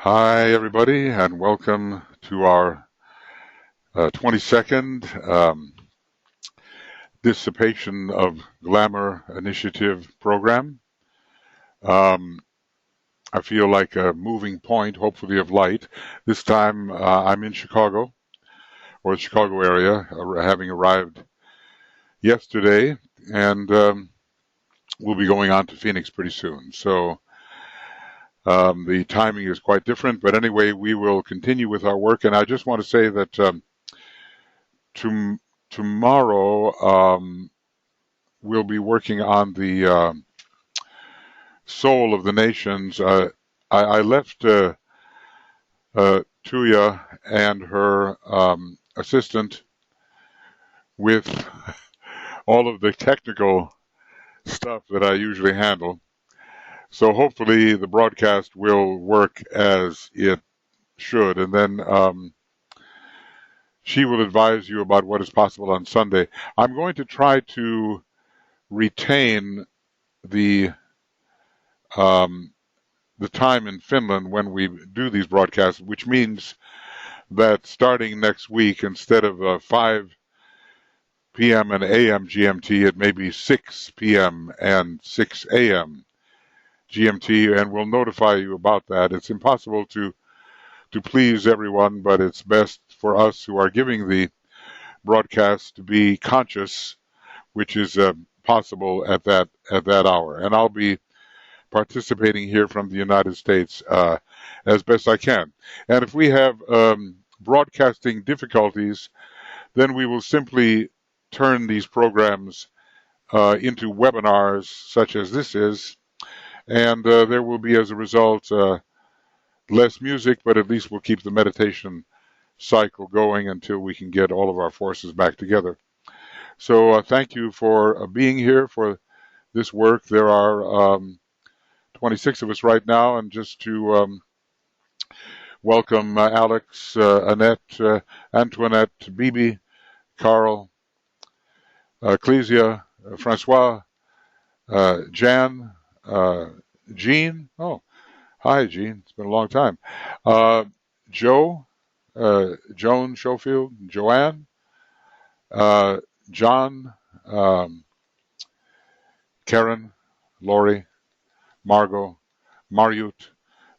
Hi, everybody, and welcome to our 22nd Dissipation of Glamour Initiative program. I feel like a moving point, hopefully of light. This time I'm in Chicago, or the Chicago area, having arrived yesterday, and we'll be going on to Phoenix pretty soon. So the timing is quite different, but anyway, we will continue with our work. And I just want to say that tomorrow we'll be working on the soul of the nations. I left Tuija and her assistant with all of the technical stuff that I usually handle. So hopefully the broadcast will work as it should. And then she will advise you about what is possible on Sunday. I'm going to try to retain the time in Finland when we do these broadcasts, which means that starting next week, instead of 5 p.m. and a.m. GMT, it may be 6 p.m. and 6 a.m. GMT, and we'll notify you about that. It's impossible to please everyone, but it's best for us who are giving the broadcast to be conscious, which is possible at that hour. And I'll be participating here from the United States as best I can. And if we have broadcasting difficulties, then we will simply turn these programs into webinars such as this is, and there will be, as a result, less music, but at least we'll keep the meditation cycle going until we can get all of our forces back together. So thank you for being here for this work. There are 26 of us right now, and just to welcome Alex, Annette, Antoinette, Bibi, Carl, Ecclesia, Francois, Jan, Jean. Oh, hi, Jean. It's been a long time. Joe, Joan Schofield, Joanne, John, Karen, Lori, Margot, Mariut,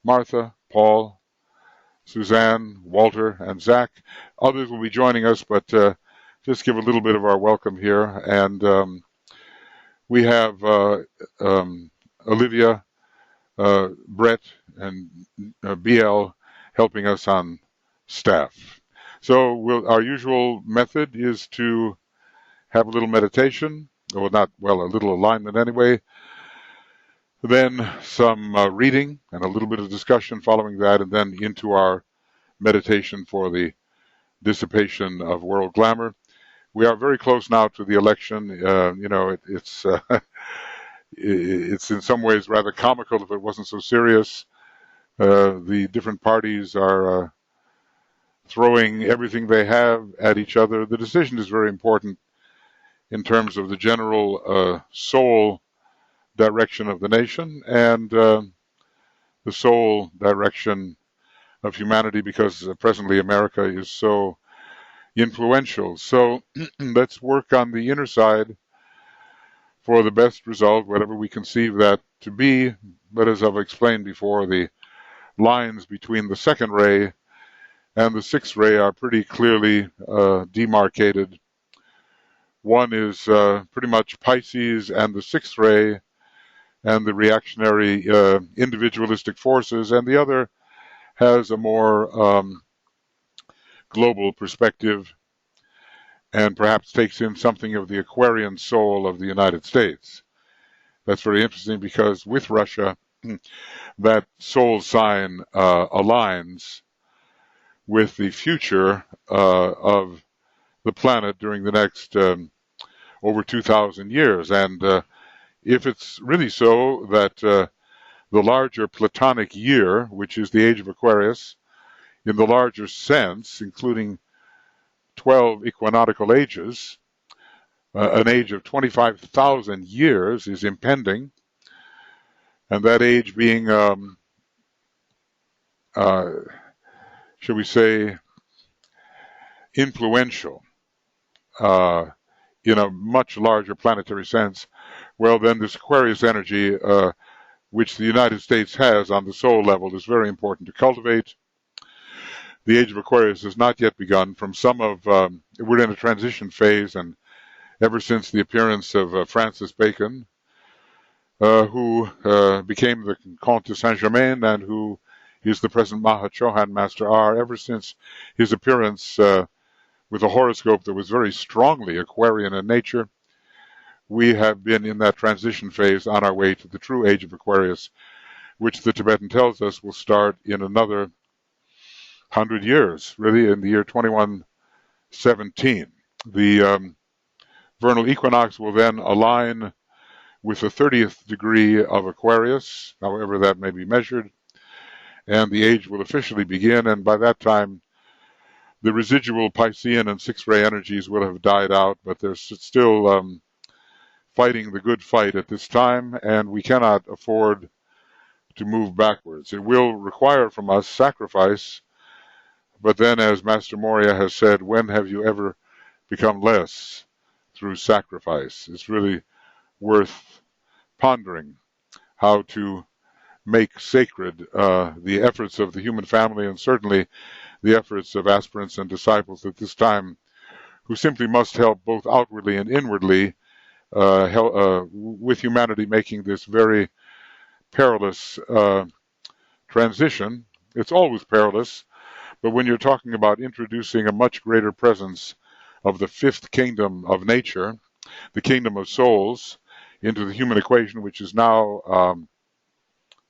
Martha, Paul, Suzanne, Walter, and Zach. Others will be joining us, but just give a little bit of our welcome here. And we have Olivia, Brett, and BL helping us on staff. So our usual method is to have a little meditation, or a little alignment anyway. Then some reading and a little bit of discussion following that, and then into our meditation for the dissipation of world glamour. We are very close now to the election. It's in some ways rather comical if it wasn't so serious. The different parties are throwing everything they have at each other. The decision is very important in terms of the general soul direction of the nation and the sole direction of humanity, because presently America is so influential. So let's work on the inner side for the best result, whatever we conceive that to be. But as I've explained before, the lines between the second ray and the sixth ray are pretty clearly demarcated. One is pretty much Pisces and the sixth ray and the reactionary individualistic forces, and the other has a more global perspective and perhaps takes in something of the Aquarian soul of the United States. That's very interesting because with Russia, that soul sign aligns with the future of the planet during the next over 2,000 years. And if it's really so that the larger Platonic year, which is the age of Aquarius, in the larger sense, including 12 equinoctial ages, an age of 25,000 years is impending, and that age being shall we say, influential in a much larger planetary sense, well, then this Aquarius energy, which the United States has on the soul level, is very important to cultivate. The age of Aquarius has not yet begun. We're in a transition phase, and ever since the appearance of Francis Bacon, who became the Comte de Saint-Germain and who is the present Maha Chohan Master R, ever since his appearance with a horoscope that was very strongly Aquarian in nature, we have been in that transition phase on our way to the true age of Aquarius, which the Tibetan tells us will start in another 100 years, really, in the year 2117. The vernal equinox will then align with the 30th degree of Aquarius, however that may be measured, and the age will officially begin, and by that time the residual Piscean and six-ray energies will have died out, but there's still fighting the good fight at this time, and we cannot afford to move backwards. It will require from us sacrifice, but then, as Master Moria has said, when have you ever become less through sacrifice? It's really worth pondering how to make sacred the efforts of the human family, and certainly the efforts of aspirants and disciples at this time, who simply must help both outwardly and inwardly with humanity making this very perilous transition. It's always perilous, but when you're talking about introducing a much greater presence of the fifth kingdom of nature, the kingdom of souls, into the human equation, which is now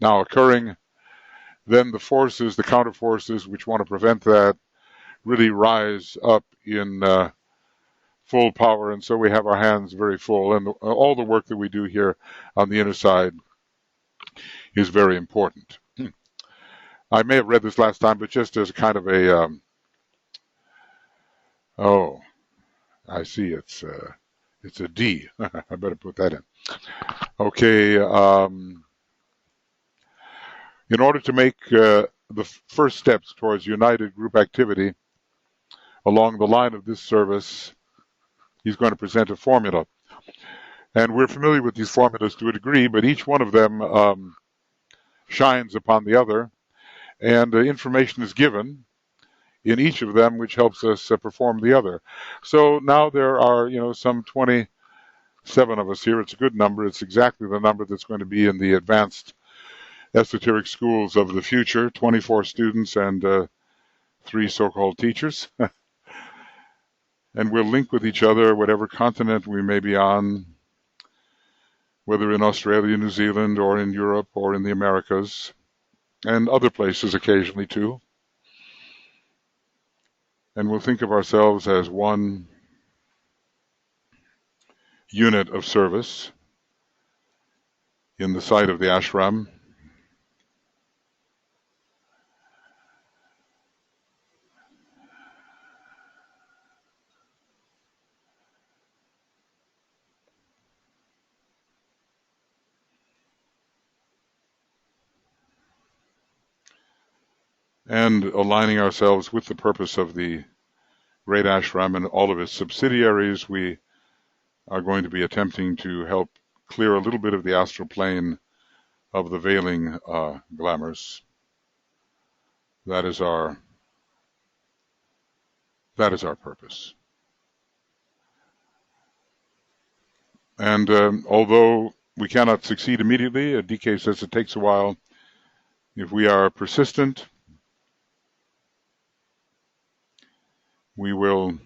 occurring, then the forces, the counter forces which want to prevent that, really rise up in full power, and so we have our hands very full, and all the work that we do here on the inner side is very important. I may have read this last time, but just as kind of a oh, I see it's a D. I better put that in. Okay. In order to make the first steps towards united group activity along the line of this service, he's going to present a formula. And we're familiar with these formulas to a degree, but each one of them shines upon the other, and information is given in each of them which helps us perform the other. So now there are, some 27 of us here. It's a good number. It's exactly the number that's going to be in the advanced esoteric schools of the future, 24 students and 3 so-called teachers. And we'll link with each other, whatever continent we may be on, whether in Australia, New Zealand, or in Europe, or in the Americas, and other places occasionally too. And we'll think of ourselves as one unit of service in the site of the ashram. And aligning ourselves with the purpose of the great ashram and all of its subsidiaries, we are going to be attempting to help clear a little bit of the astral plane of the veiling glamours. That is our purpose. And although we cannot succeed immediately, DK says it takes a while. If we are persistent, we will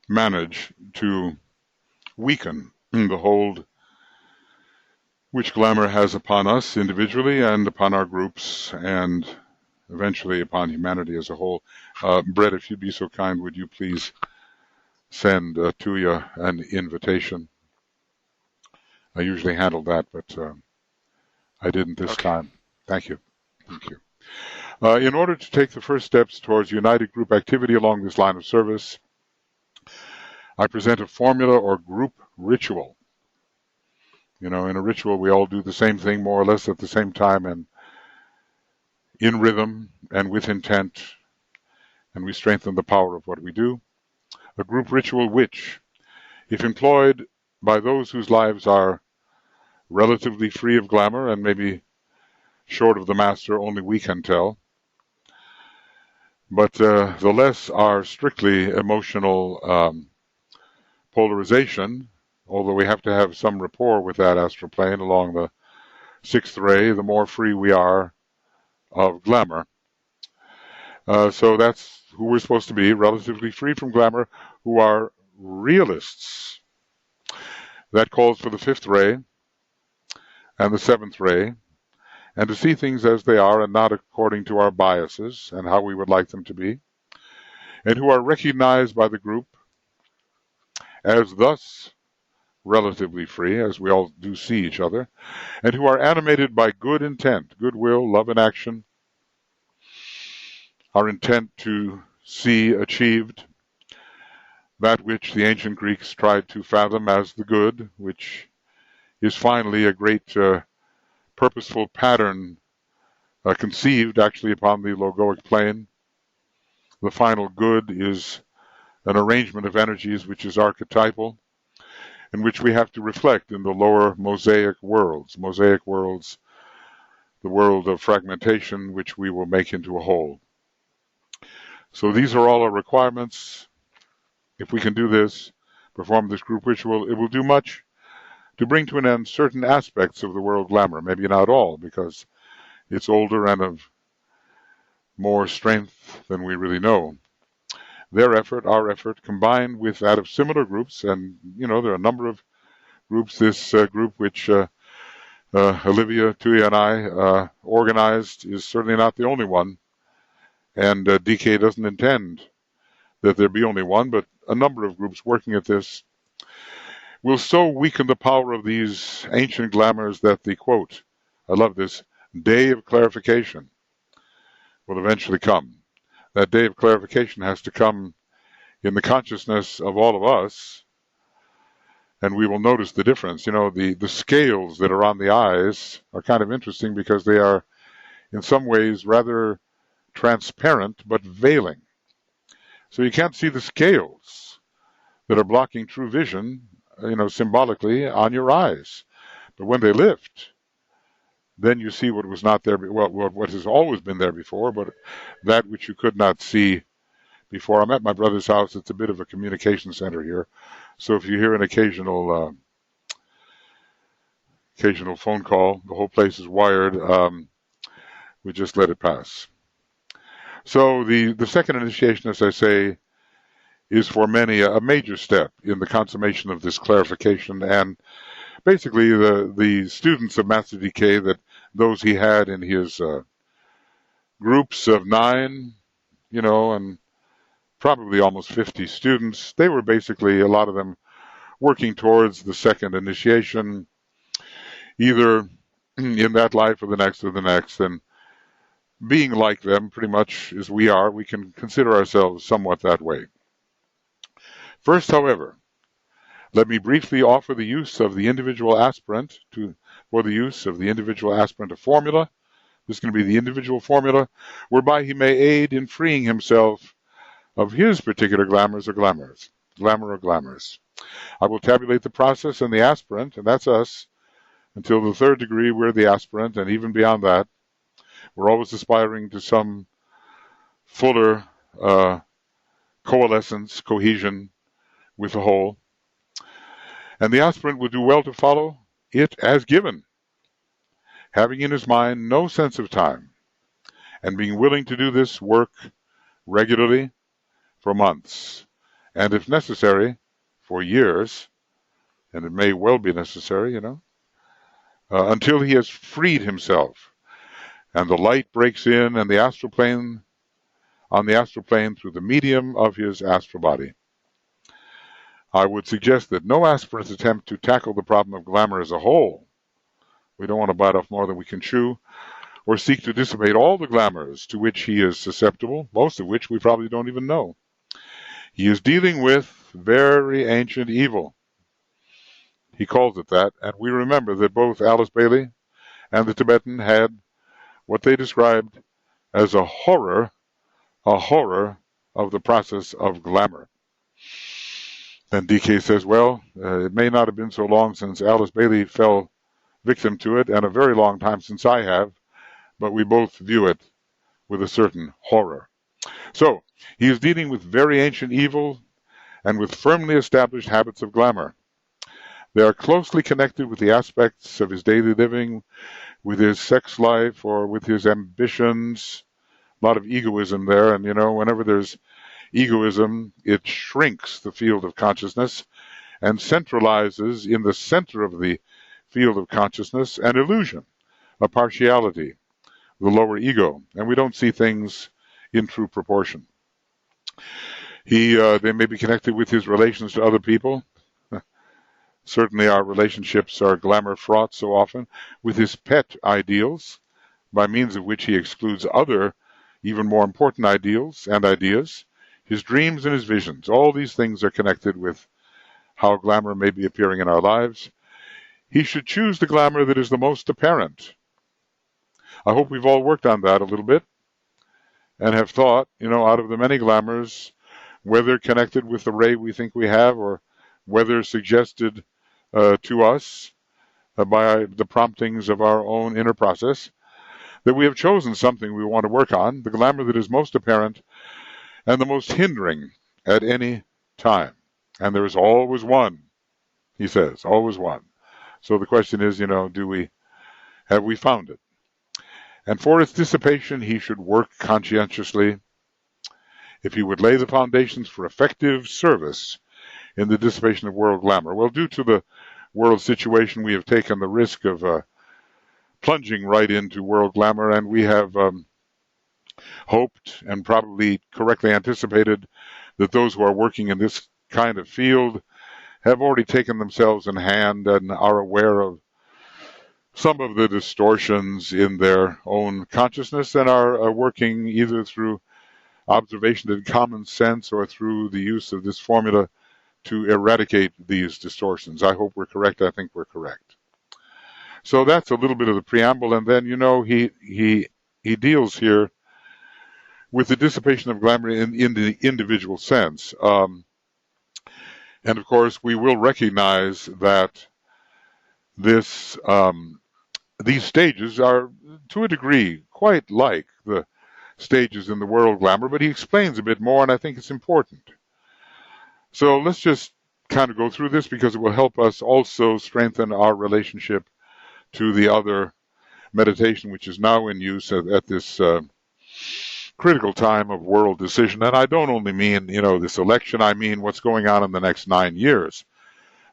manage to weaken the hold which glamour has upon us individually and upon our groups and eventually upon humanity as a whole. Brett, if you'd be so kind, would you please send Tuija an invitation? I usually handle that, but I didn't this time. Thank you. Thank you. In order to take the first steps towards united group activity along this line of service, I present a formula or group ritual. In a ritual, we all do the same thing more or less at the same time, and in rhythm and with intent, and we strengthen the power of what we do. A group ritual which, if employed by those whose lives are relatively free of glamour and maybe short of the master, only we can tell, but the less are strictly emotional polarization, although we have to have some rapport with that astral plane along the sixth ray, the more free we are of glamour. So that's who we're supposed to be, relatively free from glamour, who are realists. That calls for the fifth ray and the seventh ray, and to see things as they are and not according to our biases and how we would like them to be, and who are recognized by the group as thus relatively free, as we all do see each other, and who are animated by good intent, goodwill, love, and action, our intent to see achieved that which the ancient Greeks tried to fathom as the good, which is finally a great purposeful pattern conceived actually upon the logoic plane. The final good is an arrangement of energies which is archetypal, in which we have to reflect in the lower mosaic worlds. Mosaic worlds, the world of fragmentation, which we will make into a whole. So these are all our requirements. If we can do this, perform this group ritual, it will do much to bring to an end certain aspects of the world glamour. Maybe not all, because it's older and of more strength than we really know. Their effort, our effort, combined with that of similar groups, and there are a number of groups. This group which Olivia, Tuija, and I organized is certainly not the only one, and DK doesn't intend that there be only one, but a number of groups working at this will so weaken the power of these ancient glamours that the, quote, I love this, day of clarification will eventually come. That day of clarification has to come in the consciousness of all of us, and we will notice the difference. The scales that are on the eyes are kind of interesting because they are in some ways rather transparent but veiling. So you can't see the scales that are blocking true vision, symbolically on your eyes. But when they lift, then you see what was not there, what has always been there before, but that which you could not see before. I'm at my brother's house. It's a bit of a communication center here. So if you hear an occasional phone call, the whole place is wired. We just let it pass. So the second initiation, as I say, is for many a major step in the consummation of this clarification. And basically the students of Master DK, that those he had in his groups of 9, and probably almost 50 students, they were basically, a lot of them, working towards the second initiation, either in that life or the next, and being like them pretty much as we are, we can consider ourselves somewhat that way. First, however, let me briefly offer the use of the individual aspirant a formula. This is going to be the individual formula whereby he may aid in freeing himself of his particular glamour or glamours. I will tabulate the process and the aspirant, and that's us. Until the third degree, we're the aspirant, and even beyond that, we're always aspiring to some fuller coalescence, cohesion with the whole. And the aspirant will do well to follow it as given, having in his mind no sense of time, and being willing to do this work regularly for months, and if necessary, for years, and it may well be necessary, until he has freed himself, and the light breaks in on the astral plane through the medium of his astral body. I would suggest that no aspirant attempt to tackle the problem of glamour as a whole. We don't want to bite off more than we can chew, or seek to dissipate all the glamours to which he is susceptible, most of which we probably don't even know. He is dealing with very ancient evil. He calls it that, and we remember that both Alice Bailey and the Tibetan had what they described as a horror of the process of glamour. Then DK says, well, it may not have been so long since Alice Bailey fell victim to it, and a very long time since I have, but we both view it with a certain horror. So, he is dealing with very ancient evil and with firmly established habits of glamour. They are closely connected with the aspects of his daily living, with his sex life, or with his ambitions. A lot of egoism there, and whenever there's egoism, it shrinks the field of consciousness and centralizes in the center of the field of consciousness an illusion, a partiality, the lower ego, and we don't see things in true proportion. They may be connected with his relations to other people. Certainly our relationships are glamour fraught so often, with his pet ideals, by means of which he excludes other, even more important ideals and ideas, his dreams and his visions. All these things are connected with how glamour may be appearing in our lives. He should choose the glamour that is the most apparent. I hope we've all worked on that a little bit and have thought, out of the many glamours, whether connected with the ray we think we have or whether suggested to us by the promptings of our own inner process, that we have chosen something we want to work on, the glamour that is most apparent and the most hindering at any time. And there is always one, he says, always one. So the question is, have we found it? And for its dissipation, he should work conscientiously. If he would lay the foundations for effective service in the dissipation of world glamour. Well, due to the world situation, we have taken the risk of plunging right into world glamour, and we have hoped and probably correctly anticipated that those who are working in this kind of field have already taken themselves in hand and are aware of some of the distortions in their own consciousness and are working either through observation and common sense or through the use of this formula to eradicate these distortions. I hope we're correct. I think we're correct. So that's a little bit of the preamble, and then he deals here with the dissipation of glamour in the individual sense. And of course, we will recognize that these stages are, to a degree, quite like the stages in the world glamour, but he explains a bit more, and I think it's important. So let's just kind of go through this because it will help us also strengthen our relationship to the other meditation, which is now in use at this critical time of world decision. And I don't only mean, this election, I mean what's going on in the next 9 years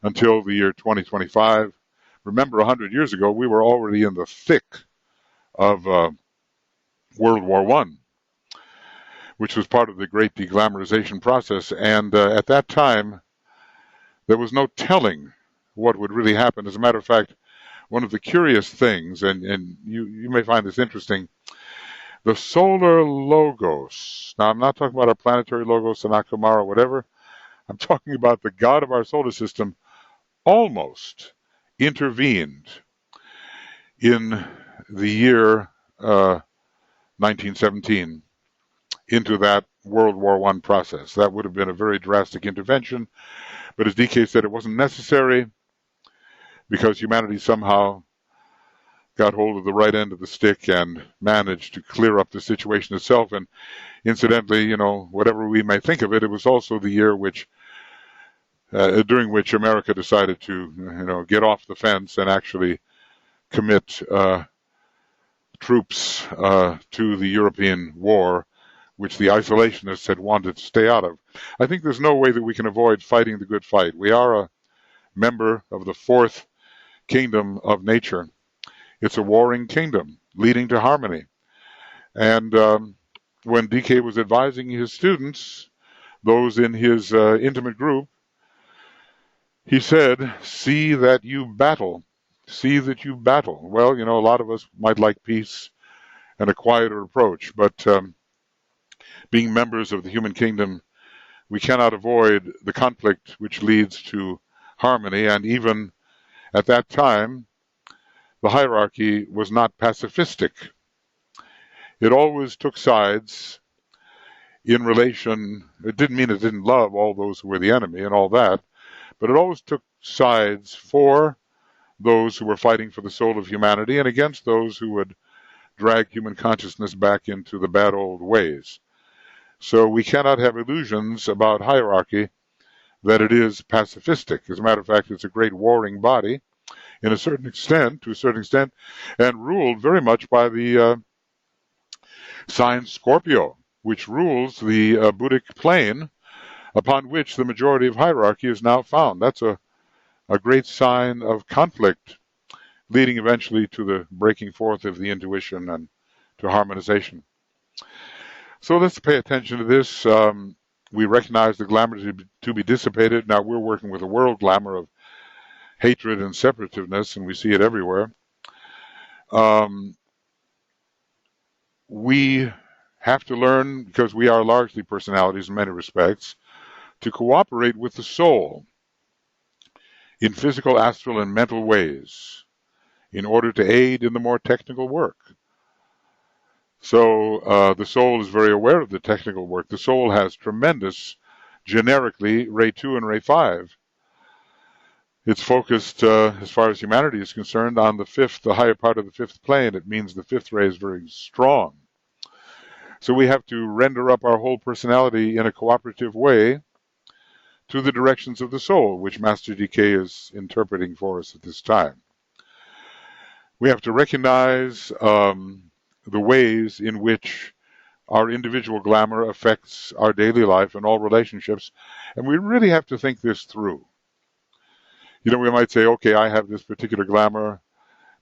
until the year 2025. Remember, 100 years ago, we were already in the thick of World War I, which was part of the great deglamorization process. And at that time, there was no telling what would really happen. As a matter of fact, one of the curious things, and you may find this interesting, the solar logos. Now, I'm not talking about our planetary logos, Sanakumara, or whatever. I'm talking about the God of our solar system almost intervened in the year 1917 into that World War I process. That would have been a very drastic intervention, but as DK said, it wasn't necessary because humanity somehow got hold of the right end of the stick and managed to clear up the situation itself. And incidentally, whatever we may think of it, it was also the year during which America decided to, get off the fence and actually commit troops to the European war, which the isolationists had wanted to stay out of. I think there's no way that we can avoid fighting the good fight. We are a member of the fourth kingdom of nature. It's a warring kingdom leading to harmony. And when DK was advising his students, those in his intimate group, he said, see that you battle. See that you battle. Well, a lot of us might like peace and a quieter approach, but being members of the human kingdom, we cannot avoid the conflict which leads to harmony. And even at that time, the hierarchy was not pacifistic. It always took sides in relation. It didn't mean it didn't love all those who were the enemy and all that, but it always took sides for those who were fighting for the soul of humanity and against those who would drag human consciousness back into the bad old ways. So we cannot have illusions about hierarchy that it is pacifistic. As a matter of fact, it's a great warring body to a certain extent, and ruled very much by the sign Scorpio, which rules the Buddhic plane upon which the majority of hierarchy is now found. That's a great sign of conflict, leading eventually to the breaking forth of the intuition and to harmonization. So let's pay attention to this. We recognize the glamour to be dissipated. Now we're working with a world glamour of hatred and separativeness, and we see it everywhere. We have to learn, because we are largely personalities in many respects, to cooperate with the soul in physical, astral, and mental ways in order to aid in the more technical work. So the soul is very aware of the technical work. The soul has tremendous, generically, Ray 2 and Ray 5. It's focused, as far as humanity is concerned, on the higher part of the fifth plane. It means the fifth ray is very strong. So we have to render up our whole personality in a cooperative way to the directions of the soul, which Master DK is interpreting for us at this time. We have to recognize the ways in which our individual glamour affects our daily life and all relationships, and we really have to think this through. You know, we might say, okay, I have this particular glamour,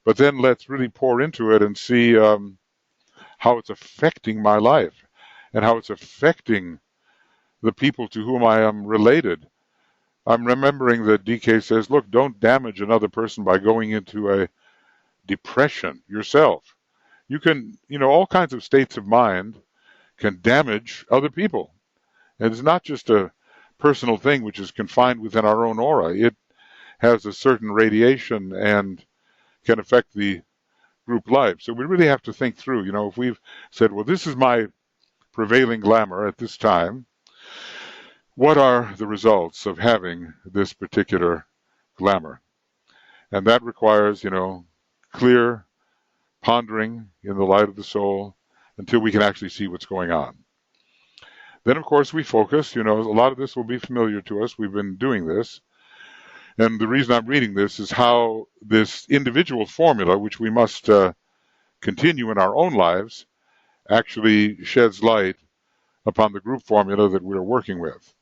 but then let's really pour into it and see how it's affecting my life and how it's affecting the people to whom I am related. I'm remembering that DK says, look, don't damage another person by going into a depression yourself. You can, all kinds of states of mind can damage other people. And it's not just a personal thing which is confined within our own aura. It has a certain radiation and can affect the group life. So we really have to think through, if we've said, well, this is my prevailing glamour at this time, what are the results of having this particular glamour? And that requires, clear pondering in the light of the soul until we can actually see what's going on. Then, of course, we focus. A lot of this will be familiar to us. We've been doing this. And the reason I'm reading this is how this individual formula, which we must continue in our own lives, actually sheds light upon the group formula that we're working with.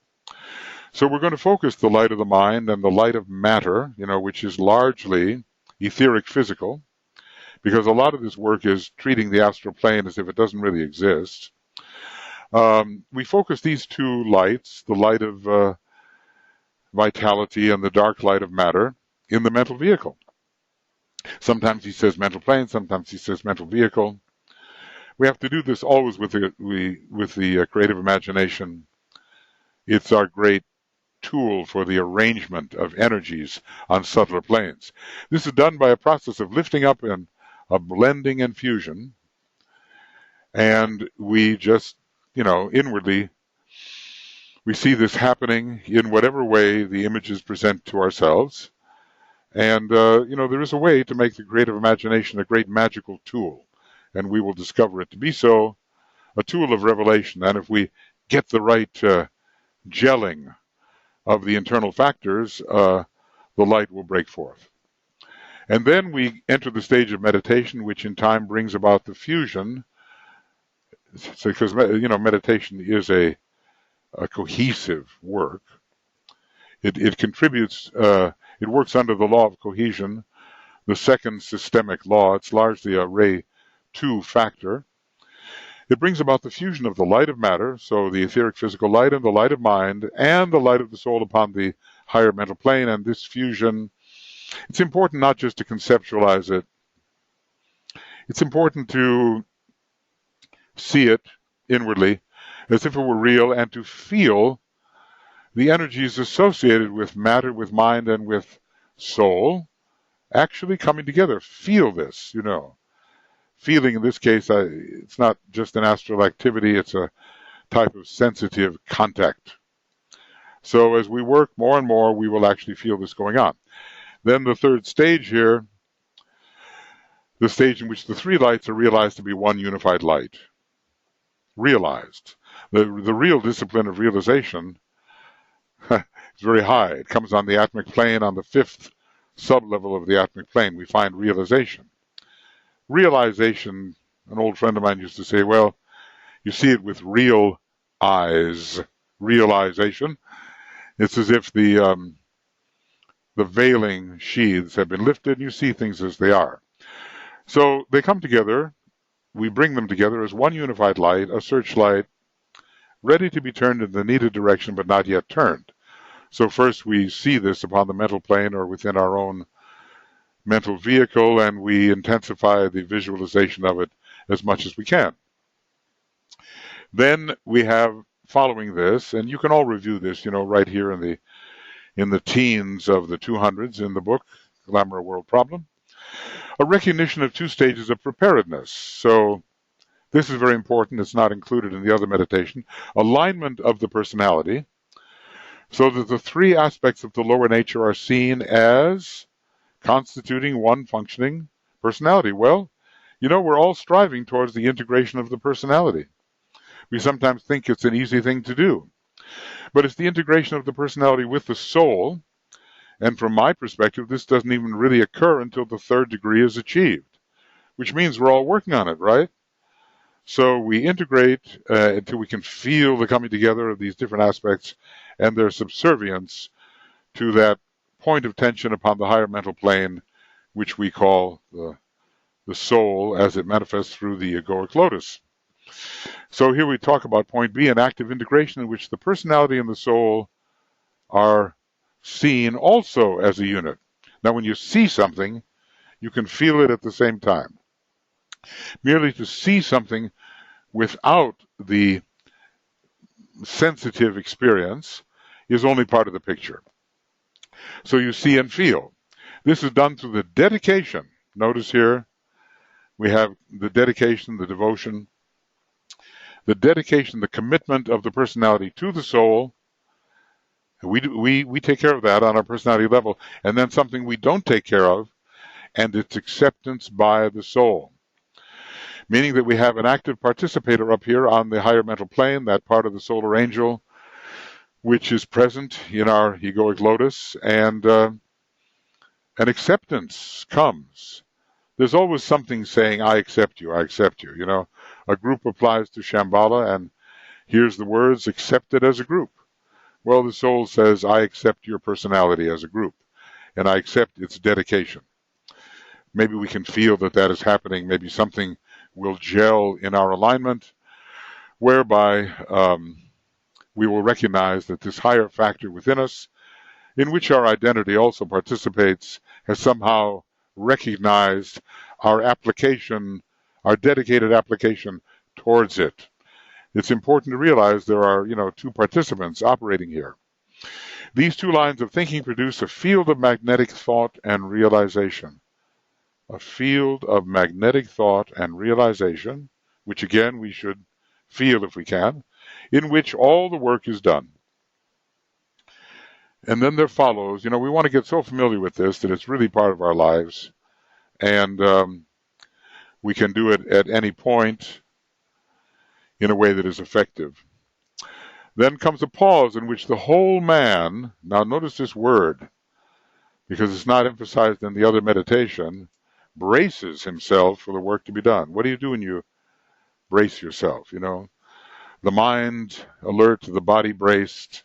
So we're going to focus the light of the mind and the light of matter, which is largely etheric physical, because a lot of this work is treating the astral plane as if it doesn't really exist. We focus these two lights, the light of vitality and the dark light of matter, in the mental vehicle. Sometimes he says mental plane, sometimes he says mental vehicle. We have to do this always with the creative imagination. It's our great tool for the arrangement of energies on subtler planes. This is done by a process of lifting up and a blending and fusion, and we just, inwardly, we see this happening in whatever way the images present to ourselves. And, there is a way to make the creative imagination a great magical tool, and we will discover it to be so, a tool of revelation. And if we get the right gelling of the internal factors, the light will break forth. And then we enter the stage of meditation, which in time brings about the fusion, because, meditation is a cohesive work. It contributes, it works under the law of cohesion, the second systemic law. It's largely a Ray 2 factor. It brings about the fusion of the light of matter, so the etheric physical light, and the light of mind, and the light of the soul upon the higher mental plane. And this fusion, it's important not just to conceptualize it. It's important to see it inwardly as if it were real, and to feel the energies associated with matter, with mind, and with soul actually coming together. Feel this, feeling in this case, it's not just an astral activity, it's a type of sensitive contact. So as we work more and more, we will actually feel this going on. Then the third stage here, the stage in which the three lights are realized to be one unified light. Realized. The real discipline of realization is very high. It comes on the atmic plane, on the fifth sub-level of the atmic plane. We find realization. Realization, an old friend of mine used to say, well, you see it with real eyes. Realization. It's as if the veiling sheaths have been lifted and you see things as they are. So they come together, we bring them together as one unified light, a searchlight, ready to be turned in the needed direction but not yet turned. So first we see this upon the mental plane or within our own mental vehicle, and we intensify the visualization of it as much as we can. Then we have, following this, and you can all review this, right here in the teens of the 200s in the book, Glamour World Problem, a recognition of two stages of preparedness. So this is very important. It's not included in the other meditation. Alignment of the personality, so that the three aspects of the lower nature are seen as constituting one functioning personality. Well, we're all striving towards the integration of the personality. We sometimes think it's an easy thing to do, but it's the integration of the personality with the soul. And from my perspective, this doesn't even really occur until the third degree is achieved, which means we're all working on it, right? So we integrate until we can feel the coming together of these different aspects and their subservience to that point of tension upon the higher mental plane, which we call the soul as it manifests through the egoic lotus. So here we talk about point B, an active integration in which the personality and the soul are seen also as a unit. Now, when you see something, you can feel it at the same time. Merely to see something without the sensitive experience is only part of the picture. So you see and feel. This is done through the dedication. Notice here we have the dedication, the devotion, the dedication, the commitment of the personality to the soul. We take care of that on our personality level. And then something we don't take care of, and it's acceptance by the soul. Meaning that we have an active participator up here on the higher mental plane, that part of the solar angel, which is present in our egoic lotus, and an acceptance comes. There's always something saying, I accept you, I accept you. A group applies to Shambhala, and here's the words, accepted as a group. Well, the soul says, I accept your personality as a group, and I accept its dedication. Maybe we can feel that is happening. Maybe something will gel in our alignment, whereby we will recognize that this higher factor within us, in which our identity also participates, has somehow recognized our application, our dedicated application towards it. It's important to realize there are, two participants operating here. These two lines of thinking produce a field of magnetic thought and realization. A field of magnetic thought and realization, which again we should feel if we can, in which all the work is done. And then there follows, we want to get so familiar with this that it's really part of our lives. And we can do it at any point in a way that is effective. Then comes a pause in which the whole man, now notice this word, because it's not emphasized in the other meditation, braces himself for the work to be done. What do you do when you brace yourself? The mind alert, the body braced.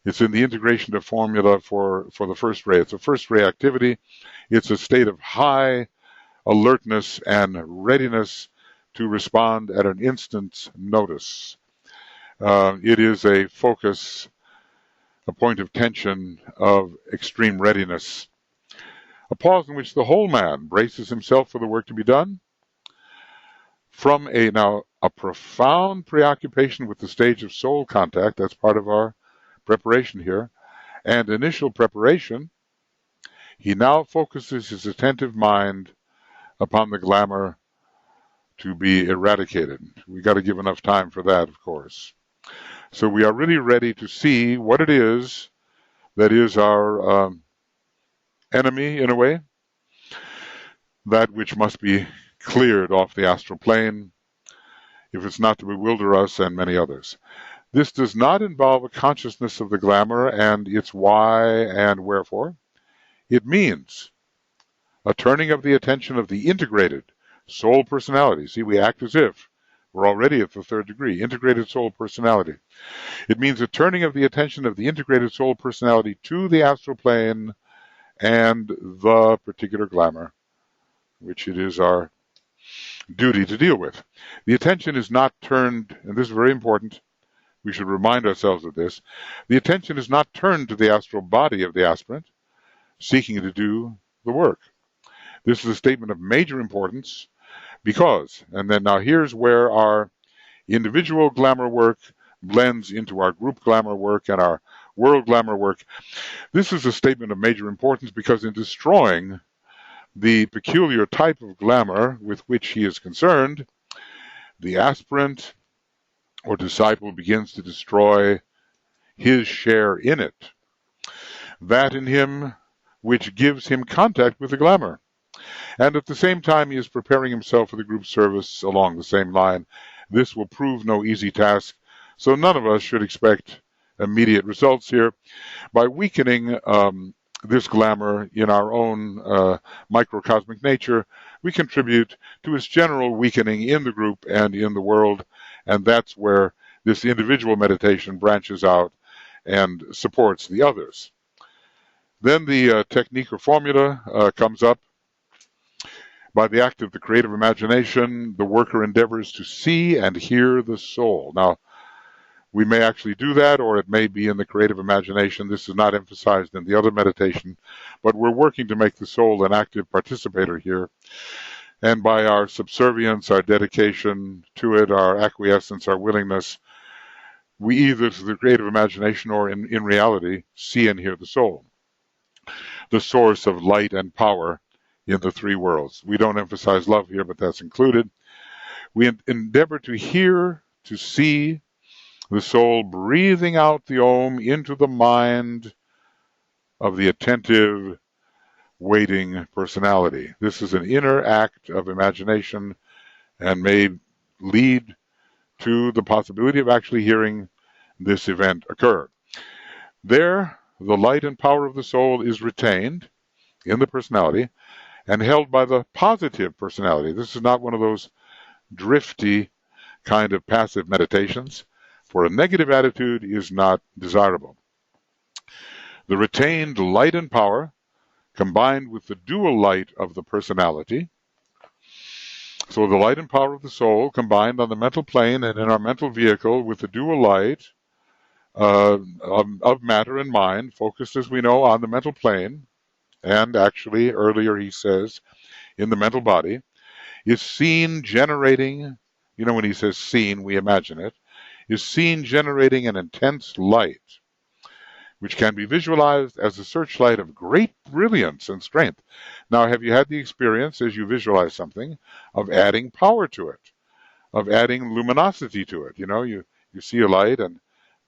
It's in the integration of formula for the first ray. It's a first ray activity. It's a state of high alertness and readiness to respond at an instant's notice. It is a focus, a point of tension of extreme readiness. A pause in which the whole man braces himself for the work to be done. From a profound preoccupation with the stage of soul contact, that's part of our preparation here, and initial preparation, he now focuses his attentive mind upon the glamour to be eradicated. We got to give enough time for that, of course. So we are really ready to see what it is that is our enemy, in a way, that which must be cleared off the astral plane, if it's not to bewilder us and many others. This does not involve a consciousness of the glamour and its why and wherefore. It means a turning of the attention of the integrated soul personality. See, we act as if we're already at the third degree, integrated soul personality. It means a turning of the attention of the integrated soul personality to the astral plane and the particular glamour, which it is our duty to deal with. The attention is not turned, and this is very important, we should remind ourselves of this, the attention is not turned to the astral body of the aspirant, seeking to do the work. This is a statement of major importance because, and then now here's where our individual glamour work blends into our group glamour work and our world glamour work. This is a statement of major importance because in destroying the peculiar type of glamour with which he is concerned, the aspirant or disciple begins to destroy his share in it, that in him which gives him contact with the glamour. And at the same time, he is preparing himself for the group service along the same line. This will prove no easy task, so none of us should expect immediate results here. By weakening this glamour in our own microcosmic nature, we contribute to its general weakening in the group and in the world, and that's where this individual meditation branches out and supports the others. Then the technique or formula comes up. By the act of the creative imagination, the worker endeavors to see and hear the soul. Now, we may actually do that, or it may be in the creative imagination. This is not emphasized in the other meditation, but we're working to make the soul an active participator here. And by our subservience, our dedication to it, our acquiescence, our willingness, we either through the creative imagination or in reality see and hear the soul, the source of light and power in the three worlds. We don't emphasize love here, but that's included. We endeavor to hear, to see the soul breathing out the Om into the mind of the attentive, waiting personality. This is an inner act of imagination and may lead to the possibility of actually hearing this event occur. There, the light and power of the soul is retained in the personality and held by the positive personality. This is not one of those drifty kind of passive meditations, for a negative attitude is not desirable. The retained light and power, combined with the dual light of the personality, so the light and power of the soul combined on the mental plane and in our mental vehicle with the dual light of matter and mind, focused, as we know, on the mental plane, and actually earlier he says in the mental body, is seen generating, when he says seen, we imagine it, is seen generating an intense light, which can be visualized as a searchlight of great brilliance and strength. Now, have you had the experience, as you visualize something, of adding power to it, of adding luminosity to it? You see a light, and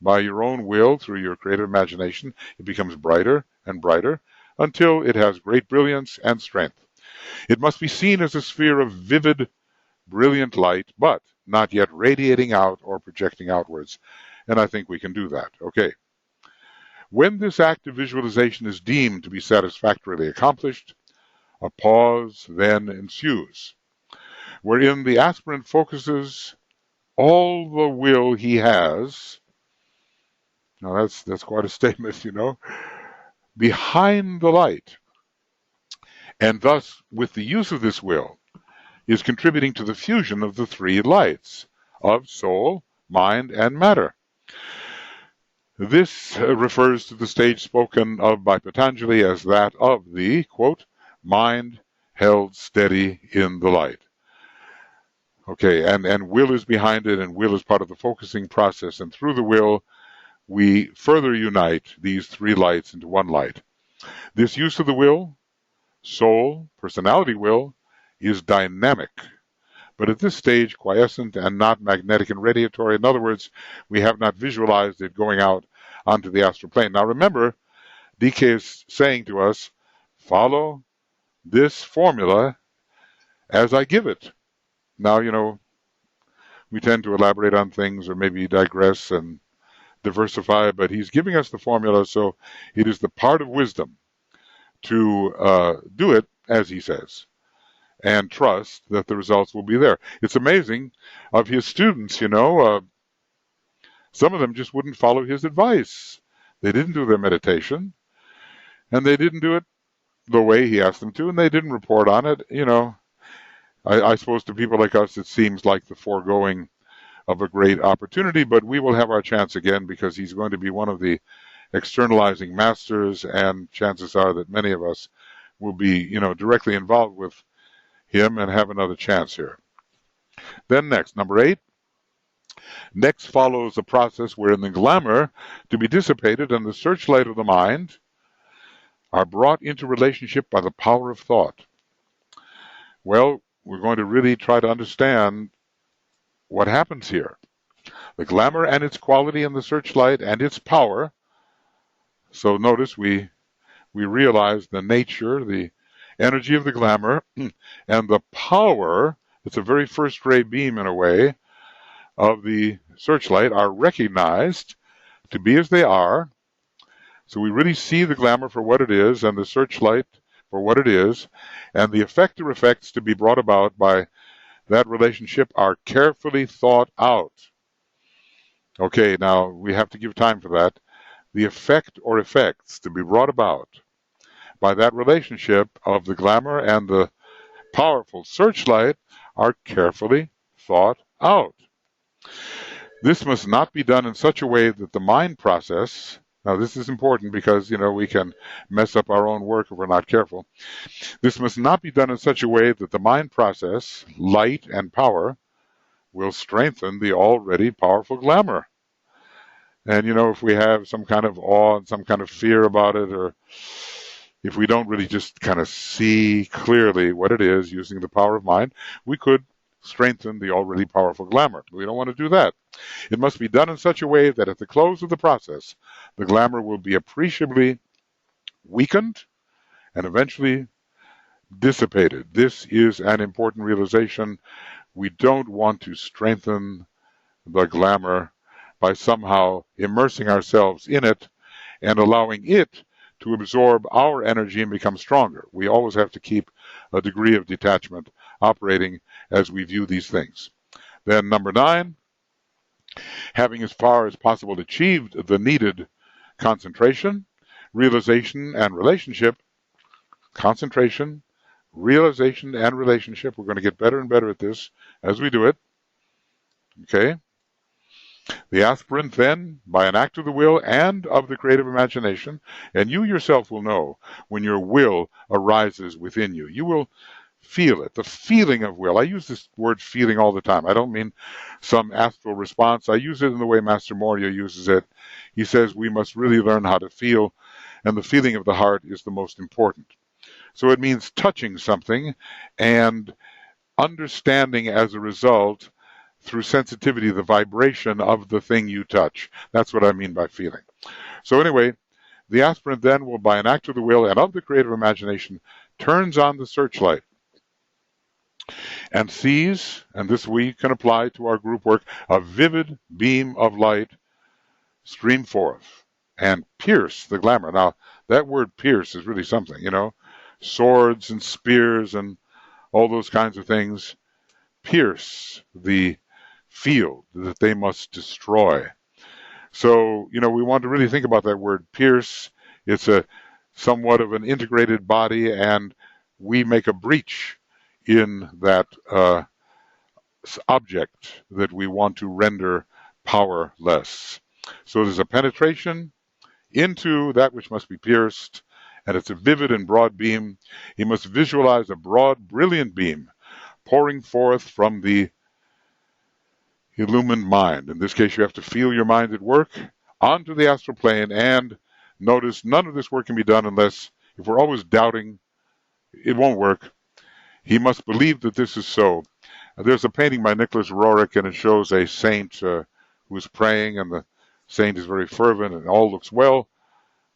by your own will, through your creative imagination, it becomes brighter and brighter until it has great brilliance and strength. It must be seen as a sphere of vivid, brilliant light, but not yet radiating out or projecting outwards. And I think we can do that. Okay. When this act of visualization is deemed to be satisfactorily accomplished, a pause then ensues, wherein the aspirant focuses all the will he has. Now that's quite a statement, behind the light, and thus, with the use of this will, is contributing to the fusion of the three lights of soul, mind, and matter. This refers to the stage spoken of by Patanjali as that of the, quote, mind held steady in the light. Okay, and will is behind it, and will is part of the focusing process, and through the will, we further unite these three lights into one light. This use of the will, soul, personality will, is dynamic, but at this stage quiescent and not magnetic and radiatory. In other words, we have not visualized it going out onto the astral plane. Now remember, DK is saying to us, follow this formula as I give it. Now, we tend to elaborate on things or maybe digress and diversify, but he's giving us the formula, so it is the part of wisdom to do it as he says and trust that the results will be there. It's amazing of his students, some of them just wouldn't follow his advice. They didn't do their meditation, and they didn't do it the way he asked them to, and they didn't report on it. I suppose to people like us, it seems like the foregoing of a great opportunity, but we will have our chance again because he's going to be one of the externalizing masters, and chances are that many of us will be, directly involved with him and have another chance here. Then next, number 8. Next follows a process wherein the glamour to be dissipated and the searchlight of the mind are brought into relationship by the power of thought. Well, we're going to really try to understand what happens here. The glamour and its quality and the searchlight and its power. So notice we realize the nature, the energy of the glamour, and the power, it's a very first ray beam in a way, of the searchlight are recognized to be as they are. So we really see the glamour for what it is and the searchlight for what it is, and the effect or effects to be brought about by that relationship are carefully thought out. Okay, now we have to give time for that. The effect or effects to be brought about by that relationship of the glamour and the powerful searchlight are carefully thought out. This must not be done in such a way that the mind process, now this is important because, we can mess up our own work if we're not careful. This must not be done in such a way that the mind process, light and power, will strengthen the already powerful glamour. And, if we have some kind of awe and some kind of fear about it, or if we don't really just kind of see clearly what it is using the power of mind, we could strengthen the already powerful glamour. We don't want to do that. It must be done in such a way that at the close of the process, the glamour will be appreciably weakened and eventually dissipated. This is an important realization. We don't want to strengthen the glamour by somehow immersing ourselves in it and allowing it to absorb our energy and become stronger. We always have to keep a degree of detachment operating as we view these things. Then number 9, having as far as possible achieved the needed concentration, realization, and relationship. Concentration, realization, and relationship. We're going to get better and better at this as we do it. Okay? The aspirant then, by an act of the will and of the creative imagination, and you yourself will know when your will arises within you. You will feel it, the feeling of will. I use this word feeling all the time. I don't mean some astral response. I use it in the way Master Moria uses it. He says we must really learn how to feel, and the feeling of the heart is the most important. So it means touching something and understanding as a result through sensitivity the vibration of the thing you touch. That's what I mean by feeling. So anyway, the aspirant then will, by an act of the will and of the creative imagination, turns on the searchlight and sees, and this we can apply to our group work, a vivid beam of light stream forth and pierce the glamour. Now, that word pierce is really something, Swords and spears and all those kinds of things pierce the field that they must destroy. So, we want to really think about that word pierce. It's a somewhat of an integrated body, and we make a breach in that object that we want to render powerless. So there's a penetration into that which must be pierced, and it's a vivid and broad beam. He must visualize a broad, brilliant beam pouring forth from the illumined mind. In this case, you have to feel your mind at work onto the astral plane, and notice none of this work can be done unless, if we're always doubting, it won't work. He must believe that this is so, There's a painting by Nicholas Roerich, and it shows a saint who's praying, and the saint is very fervent, and all looks well.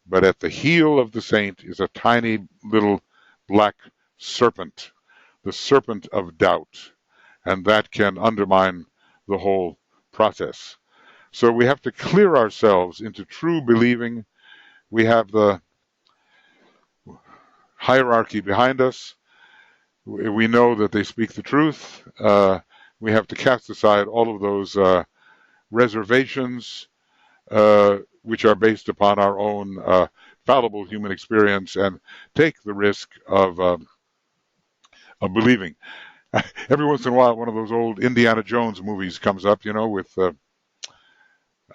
But at the heel of the saint is a tiny little black serpent, the serpent of doubt, and that can undermine the whole process. So we have to clear ourselves into true believing. We have the hierarchy behind us. We know that they speak the truth. We have to cast aside all of those reservations, which are based upon our own fallible human experience, and take the risk of believing. Every once in a while, one of those old Indiana Jones movies comes up, with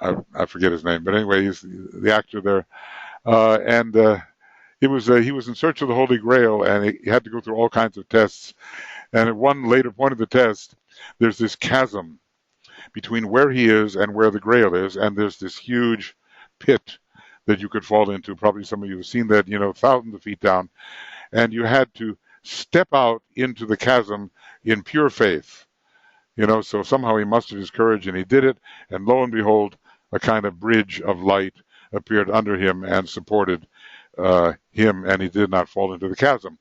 I forget his name, but anyway, he's the actor there, and he was in search of the Holy Grail, and he had to go through all kinds of tests. And at one later point of the test, there's this chasm between where he is and where the Grail is, and there's this huge pit that you could fall into. Probably some of you have seen that, thousands of feet down, and you had to step out into the chasm in pure faith. So somehow he mustered his courage and he did it, and lo and behold, a kind of bridge of light appeared under him and supported him, and he did not fall into the chasm.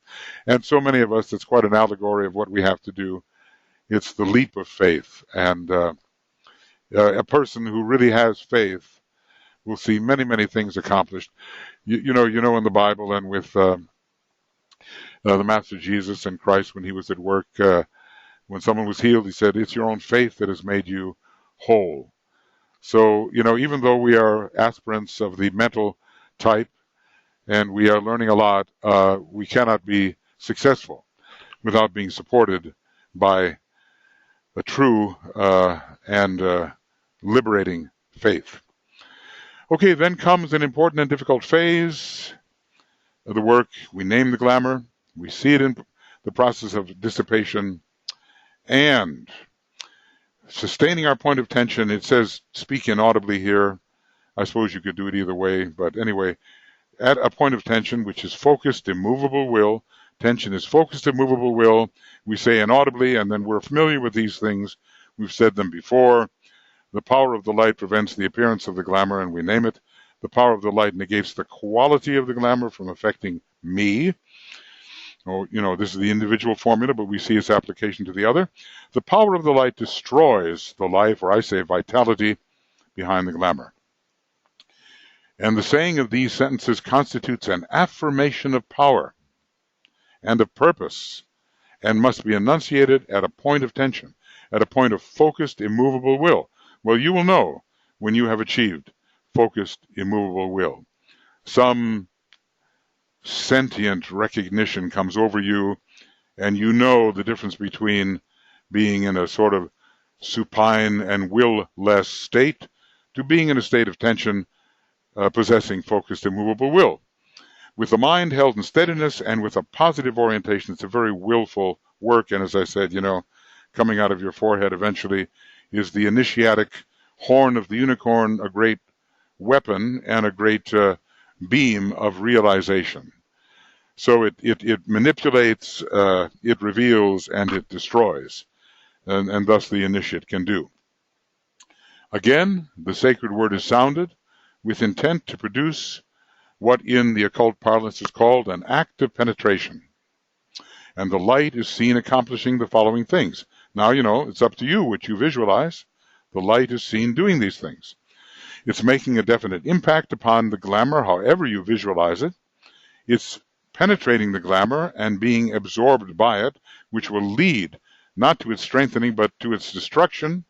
And so many of us, it's quite an allegory of what we have to do. It's the leap of faith, and a person who really has faith will see many, many things accomplished. You know in the Bible, and with the Master Jesus and Christ, when he was at work, when someone was healed, he said, "It's your own faith that has made you whole." So, even though we are aspirants of the mental type and we are learning a lot, we cannot be successful without being supported by a true and liberating faith. Okay, then comes an important and difficult phase of the work. We name the glamour. We see it in the process of dissipation and sustaining our point of tension. It says speak inaudibly here. I suppose you could do it either way, but anyway, at a point of tension, which is focused, immovable will. Tension is focused, immovable will. We say inaudibly, and then we're familiar with these things. We've said them before. The power of the light prevents the appearance of the glamour, and we name it. The power of the light negates the quality of the glamour from affecting me. Oh, this is the individual formula, but we see its application to the other. The power of the light destroys the life, or I say vitality, behind the glamour. And the saying of these sentences constitutes an affirmation of power and of purpose, and must be enunciated at a point of tension, at a point of focused, immovable will. Well, you will know when you have achieved focused, immovable will. Some sentient recognition comes over you, and you know the difference between being in a sort of supine and will-less state to being in a state of tension, possessing focused, immovable will. With the mind held in steadiness and with a positive orientation, it's a very willful work. And as I said, coming out of your forehead eventually is the initiatic horn of the unicorn, a great weapon and a great beam of realization. So it manipulates, it reveals, and it destroys, and thus the initiate can do. Again, the sacred word is sounded with intent to produce what in the occult parlance is called an act of penetration. And the light is seen accomplishing the following things. Now, it's up to you what you visualize. The light is seen doing these things. It's making a definite impact upon the glamour, however you visualize it. It's penetrating the glamour and being absorbed by it, which will lead not to its strengthening, but to its destruction.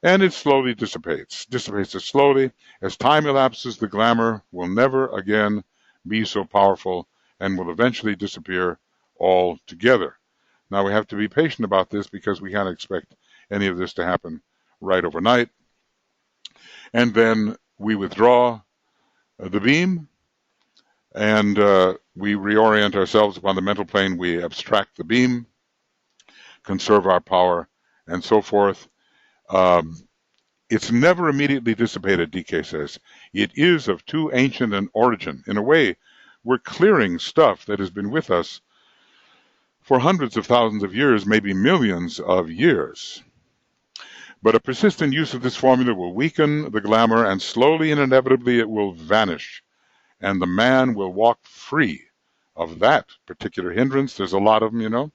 And it slowly dissipates it slowly. As time elapses, the glamour will never again be so powerful and will eventually disappear altogether. Now, we have to be patient about this because we can't expect any of this to happen right overnight. And then we withdraw the beam, and we reorient ourselves upon the mental plane. We abstract the beam, conserve our power, and so forth. It's never immediately dissipated, DK says. It is of too ancient an origin. In a way, we're clearing stuff that has been with us for hundreds of thousands of years, maybe millions of years. But a persistent use of this formula will weaken the glamour, and slowly and inevitably it will vanish, and the man will walk free of that particular hindrance. There's a lot of them,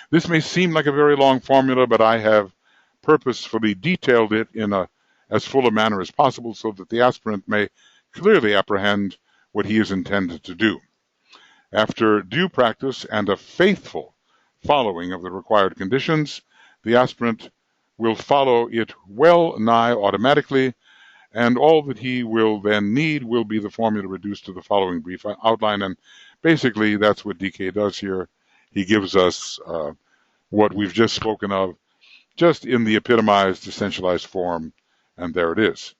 This may seem like a very long formula, but I have purposefully detailed it in as full a manner as possible so that the aspirant may clearly apprehend what he is intended to do. After due practice and a faithful following of the required conditions, the aspirant will follow it well nigh automatically, and all that he will then need will be the formula reduced to the following brief outline. And basically, that's what DK does here. He gives us what we've just spoken of, just in the epitomized, essentialized form, and there it is.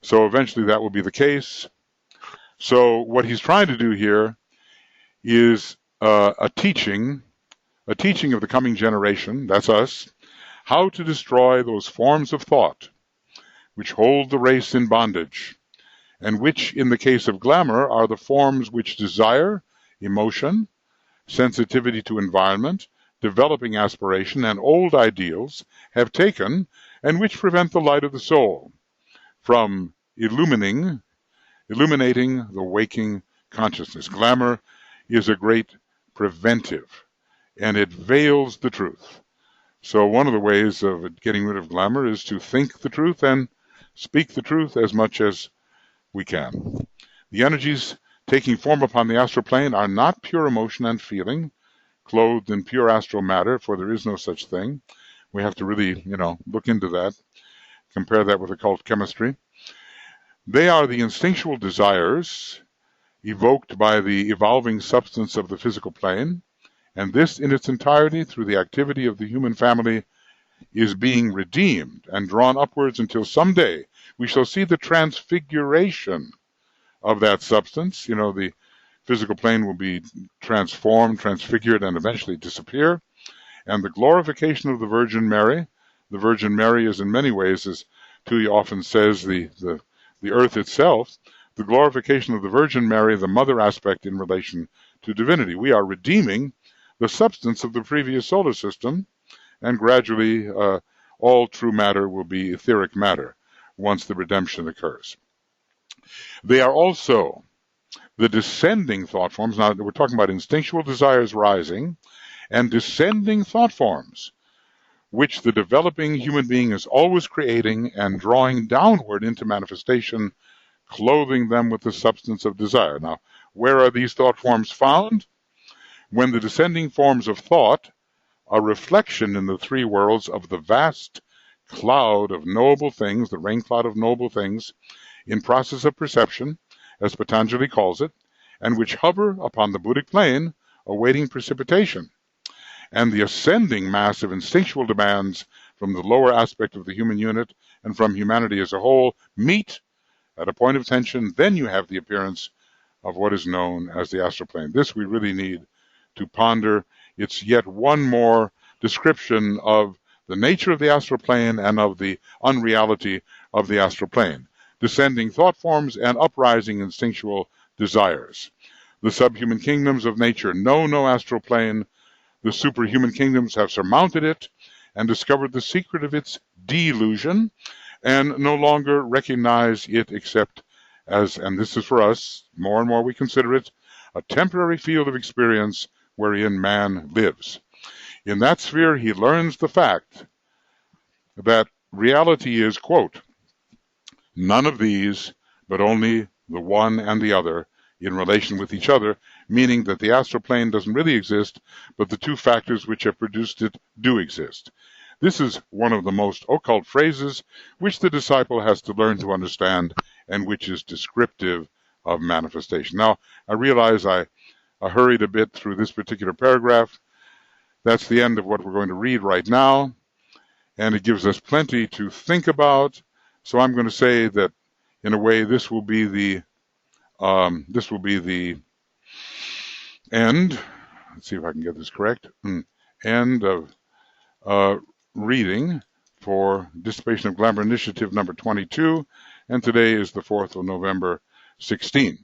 So eventually that will be the case. So what he's trying to do here is a teaching of the coming generation, that's us, how to destroy those forms of thought which hold the race in bondage, and which, in the case of glamour, are the forms which desire, emotion, sensitivity to environment, developing aspiration, and old ideals have taken, and which prevent the light of the soul from illuminating the waking consciousness. Glamour is a great preventive, and it veils the truth. So one of the ways of getting rid of glamour is to think the truth and speak the truth as much as we can. The energies taking form upon the astral plane are not pure emotion and feeling, clothed in pure astral matter, for there is no such thing. We have to really, look into that, compare that with occult chemistry. They are the instinctual desires evoked by the evolving substance of the physical plane, and this in its entirety, through the activity of the human family, is being redeemed and drawn upwards until someday we shall see the transfiguration of that substance. The physical plane will be transformed, transfigured, and eventually disappear. And the glorification of the Virgin Mary. The Virgin Mary is in many ways, as Tuija often says, the earth itself. The glorification of the Virgin Mary, the mother aspect in relation to divinity. We are redeeming the substance of the previous solar system, and gradually all true matter will be etheric matter once the redemption occurs. They are also the descending thought forms. Now, we're talking about instinctual desires rising and descending thought forms, which the developing human being is always creating and drawing downward into manifestation, clothing them with the substance of desire. Now, where are these thought forms found? When the descending forms of thought are reflection in the three worlds of the vast cloud of knowable things, the rain cloud of knowable things, in process of perception, as Patanjali calls it, and which hover upon the Buddhic plane, awaiting precipitation. And the ascending mass of instinctual demands from the lower aspect of the human unit and from humanity as a whole meet at a point of tension. Then you have the appearance of what is known as the astral plane. This we really need to ponder. It's yet one more description of the nature of the astral plane and of the unreality of the astral plane. Descending thought forms and uprising instinctual desires. The subhuman kingdoms of nature know no astral plane. The superhuman kingdoms have surmounted it and discovered the secret of its delusion, and no longer recognize it except as, and this is for us, more and more we consider it, a temporary field of experience wherein man lives. In that sphere, he learns the fact that reality is, quote, none of these, but only the one and the other in relation with each other, meaning that the astral plane doesn't really exist, but the two factors which have produced it do exist. This is one of the most occult phrases which the disciple has to learn to understand and which is descriptive of manifestation. Now, I realize I hurried a bit through this particular paragraph. That's the end of what we're going to read right now, and it gives us plenty to think about. So I'm going to say that, in a way, this will be the end. Let's see if I can get this correct. End of reading for Dissipation of Glamour Initiative number 22, and today is the 4th of November, 16.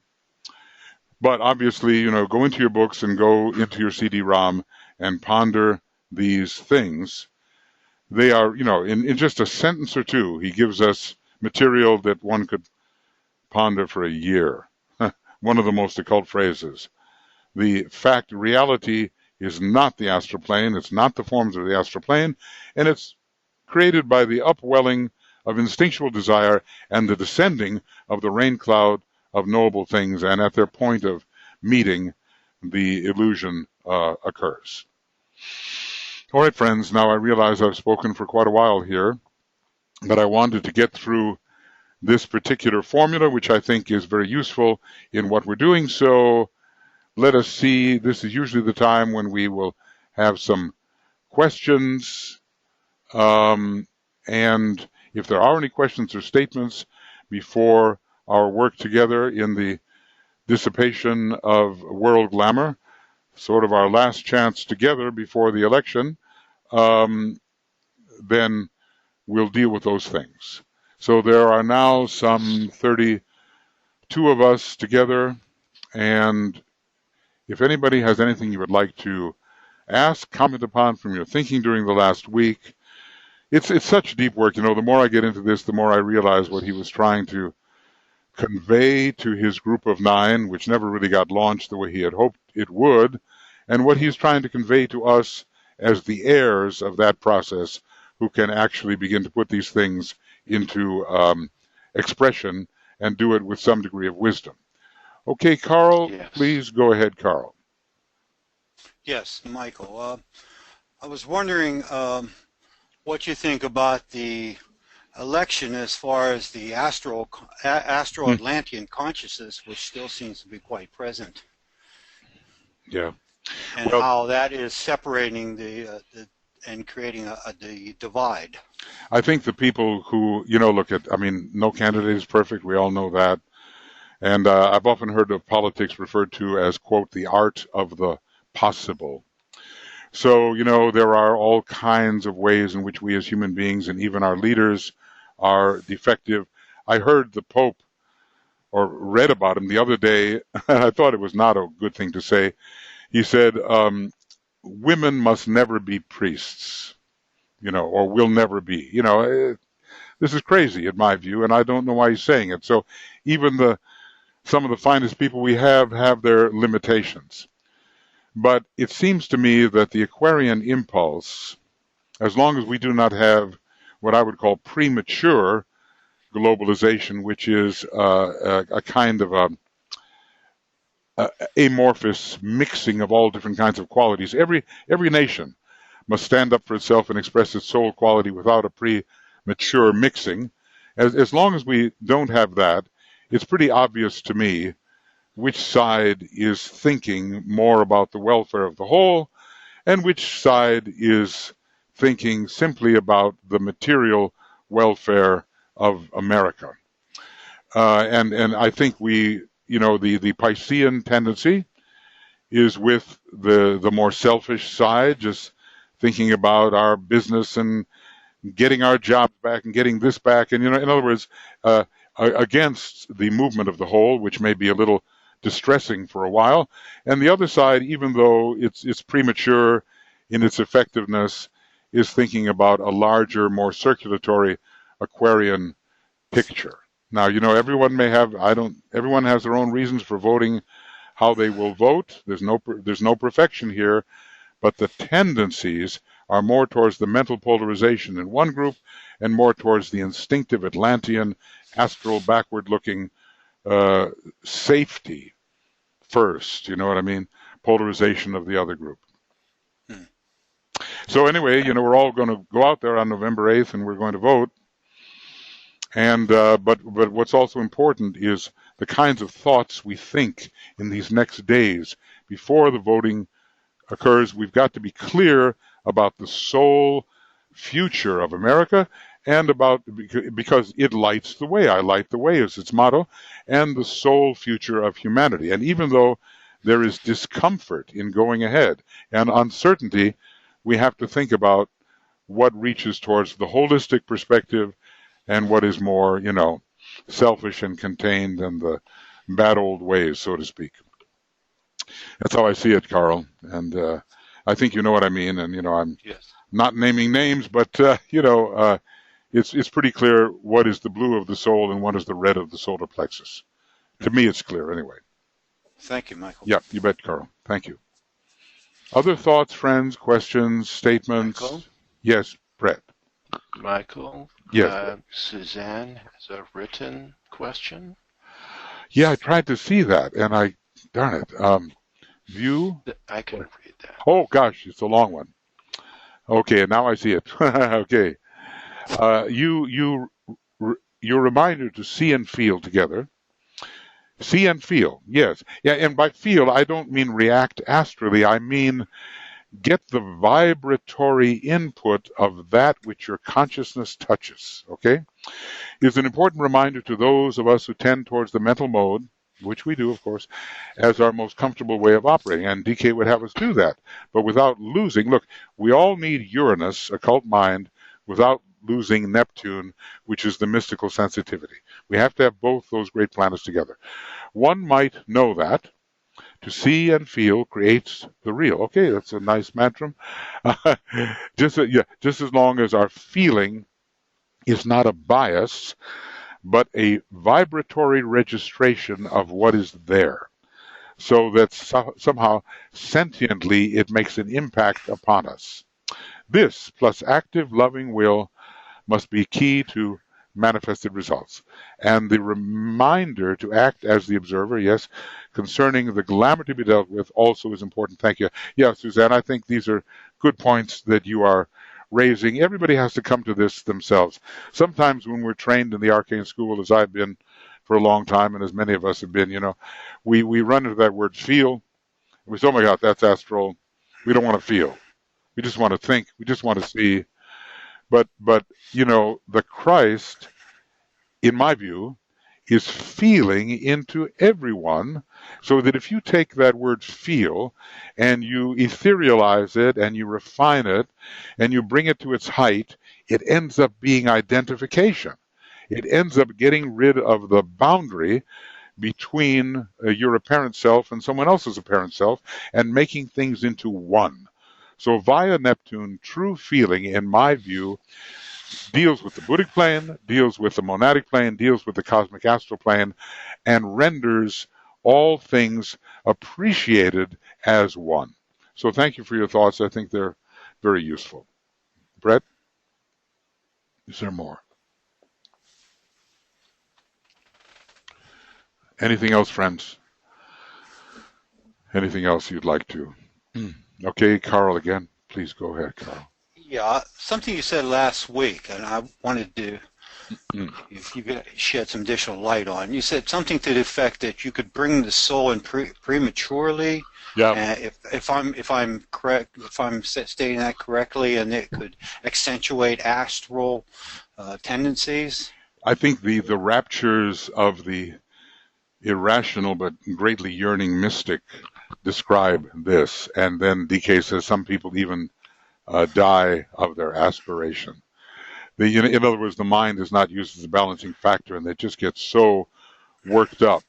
But obviously, go into your books and go into your CD-ROM and ponder these things, they are, in just a sentence or two, he gives us material that one could ponder for a year. One of the most occult phrases. The fact, reality is not the astral plane, it's not the forms of the astral plane, and it's created by the upwelling of instinctual desire and the descending of the rain cloud of knowable things, and at their point of meeting, the illusion occurs. All right, friends, now I realize I've spoken for quite a while here, but I wanted to get through this particular formula, which I think is very useful in what we're doing. So let us see. This is usually the time when we will have some questions. And if there are any questions or statements before our work together in the dissipation of world glamour, sort of our last chance together before the election, then we'll deal with those things. So there are now some 32 of us together, and if anybody has anything you would like to ask, comment upon from your thinking during the last week, it's such deep work. The more I get into this, the more I realize what he was trying to convey to his group of 9, which never really got launched the way he had hoped it would, and what he's trying to convey to us as the heirs of that process, who can actually begin to put these things into expression and do it with some degree of wisdom. Okay, Carl, yes. Please go ahead, Carl. Yes, Michael. I was wondering what you think about the election as far as the Astro-Atlantean consciousness, which still seems to be quite present. Yeah. And how that is separating and creating the divide. I think the people who, no candidate is perfect. We all know that. And I've often heard of politics referred to as, quote, the art of the possible. So, there are all kinds of ways in which we as human beings and even our leaders are defective. I heard the Pope, or read about him the other day, and I thought it was not a good thing to say. He said, women must never be priests, or will never be. This is crazy in my view, and I don't know why he's saying it. So even some of the finest people we have their limitations. But it seems to me that the Aquarian impulse, as long as we do not have what I would call premature globalization, which is a kind of amorphous mixing of all different kinds of qualities. Every nation must stand up for itself and express its soul quality without a premature mixing. As long as we don't have that, it's pretty obvious to me which side is thinking more about the welfare of the whole and which side is thinking simply about the material welfare of America. And I think the Piscean tendency is with the more selfish side, just thinking about our business and getting our jobs back and getting this back. And, in other words, against the movement of the whole, which may be a little distressing for a while. And the other side, even though it's premature in its effectiveness, is thinking about a larger, more circulatory Aquarian picture. Now, everyone everyone has their own reasons for voting how they will vote. There's no perfection here, but the tendencies are more towards the mental polarization in one group and more towards the instinctive Atlantean, astral, backward-looking safety first, you know what I mean? Polarization of the other group. So anyway, we're all going to go out there on November 8th and we're going to vote. And but what's also important is the kinds of thoughts we think in these next days before the voting occurs. We've got to be clear about the sole future of America and because it lights the way. I light the way is its motto, and the sole future of humanity. And even though there is discomfort in going ahead and uncertainty, we have to think about what reaches towards the holistic perspective and what is more, selfish and contained and the bad old ways, so to speak. That's how I see it, Carl. And I think you know what I mean, and I'm Yes. not naming names, but it's pretty clear what is the blue of the soul and what is the red of the solar plexus. To me, it's clear anyway. Thank you, Michael. Yeah, you bet, Carl. Thank you. Other thoughts, friends, questions, statements? Michael? Yes, Brett. Michael? Yes. Suzanne has a written question. Yeah, I tried to see that, and darn it. View? I can read that. Oh, gosh, it's a long one. Okay, now I see it. Okay. Your reminder to see and feel together. See and feel, yes. Yeah, and by feel, I don't mean react astrally. I mean get the vibratory input of that which your consciousness touches, okay? Is an important reminder to those of us who tend towards the mental mode, which we do, of course, as our most comfortable way of operating. And DK would have us do that, but without losing. Look, we all need Uranus, occult mind, without losing Neptune, which is the mystical sensitivity. We have to have both those great planets together. One might know that. To see and feel creates the real. Okay, that's a nice mantram. just as long as our feeling is not a bias, but a vibratory registration of what is there, so that somehow sentiently it makes an impact upon us. This, plus active, loving will, must be key to manifested results. And the reminder to act as the observer, yes, concerning the glamour to be dealt with also is important. Thank you. Yeah, Suzanne, I think these are good points that you are raising. Everybody has to come to this themselves. Sometimes when we're trained in the arcane school, as I've been for a long time, and as many of us have been, we run into that word feel. And we say, oh my God, that's astral. We don't want to feel. We just want to think. We just want to see. But the Christ, in my view, is feeling into everyone, so that if you take that word feel and you etherealize it and you refine it and you bring it to its height, it ends up being identification. It ends up getting rid of the boundary between your apparent self and someone else's apparent self and making things into one. So via Neptune, true feeling, in my view, deals with the Buddhic plane, deals with the monadic plane, deals with the cosmic astral plane, and renders all things appreciated as one. So thank you for your thoughts. I think they're very useful. Brett, is there more? Anything else, friends? Anything else you'd like to? Okay, Carl again. Please go ahead, Carl. Yeah, something you said last week, and I wanted to, if you could shed some additional light on. You said something to the effect that you could bring the soul in prematurely. Yeah. If I'm correct, if I'm stating that correctly, and it could accentuate astral tendencies. I think the raptures of the irrational but greatly yearning mystic describe this, and then DK says some people even die of their aspiration. In other words, the mind is not used as a balancing factor, and they just get so worked up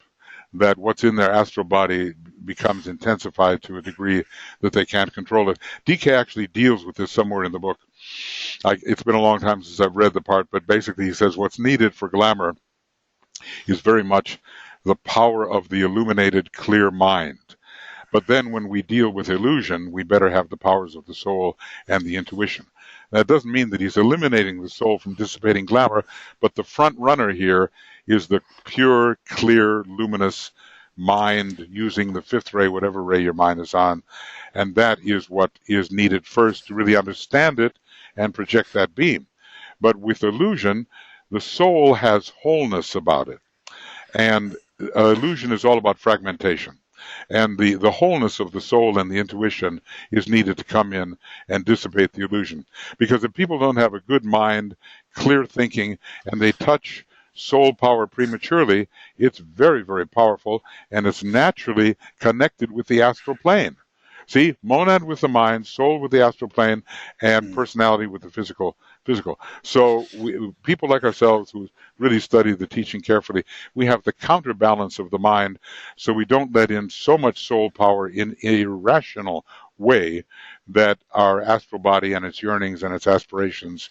that what's in their astral body becomes intensified to a degree that they can't control it. DK actually deals with this somewhere in the book. It's been a long time since I've read the part, but basically he says what's needed for glamour is very much the power of the illuminated, clear mind. But then when we deal with illusion, we better have the powers of the soul and the intuition. That doesn't mean that he's eliminating the soul from dissipating glamour, but the front runner here is the pure, clear, luminous mind using the fifth ray, whatever ray your mind is on. And that is what is needed first to really understand it and project that beam. But with illusion, the soul has wholeness about it. And illusion is all about fragmentation. And the wholeness of the soul and the intuition is needed to come in and dissipate the illusion. Because if people don't have a good mind, clear thinking, and they touch soul power prematurely, it's very, very powerful, and it's naturally connected with the astral plane. See, monad with the mind, soul with the astral plane, and personality with the physical. So people like ourselves who really study the teaching carefully, we have the counterbalance of the mind, so we don't let in so much soul power in irrational way that our astral body and its yearnings and its aspirations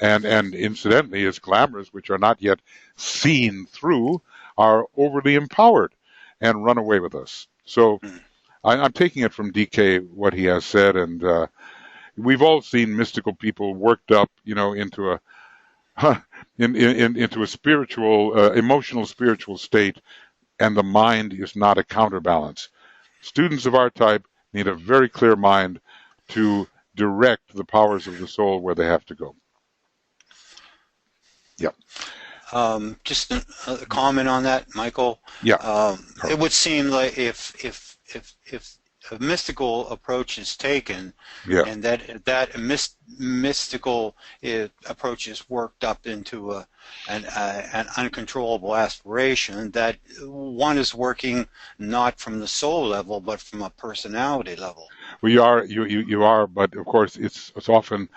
and incidentally its glamours, which are not yet seen through, are overly empowered and run away with us. So I'm taking it from DK what he has said, and we've all seen mystical people worked up, into a into a spiritual, emotional spiritual state, and the mind is not a counterbalance. Students of our type need a very clear mind to direct the powers of the soul where they have to go. Yeah. Just a comment on that, Michael. Yeah. It would seem like if a mystical approach is taken, Yeah. and that mystical approach is worked up into an uncontrollable aspiration, that one is working not from the soul level but from a personality level. Well, you are, but of course it's often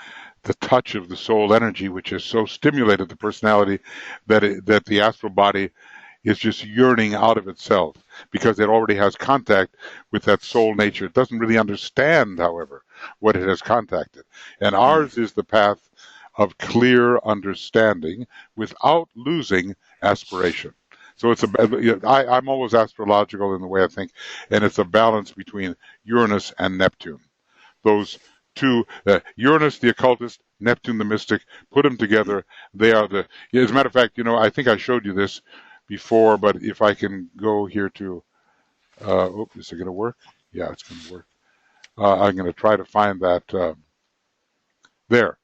the touch of the soul energy which has so stimulated the personality that the astral body is just yearning out of itself because it already has contact with that soul nature. It doesn't really understand, however, what it has contacted. And ours is the path of clear understanding without losing aspiration. So I'm always astrological in the way I think, and it's a balance between Uranus and Neptune. Those two, Uranus the occultist, Neptune the mystic, put them together. They are as a matter of fact, I think I showed you this before, but if I can go here to, is it going to work? Yeah, it's going to work. I'm going to try to find that. There.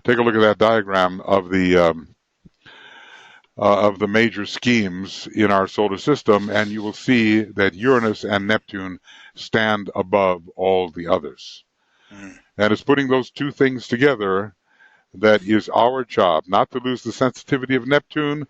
Take a look at that diagram of the major schemes in our solar system, and you will see that Uranus and Neptune stand above all the others. And it's putting those two things together that is our job, not to lose the sensitivity of Neptune,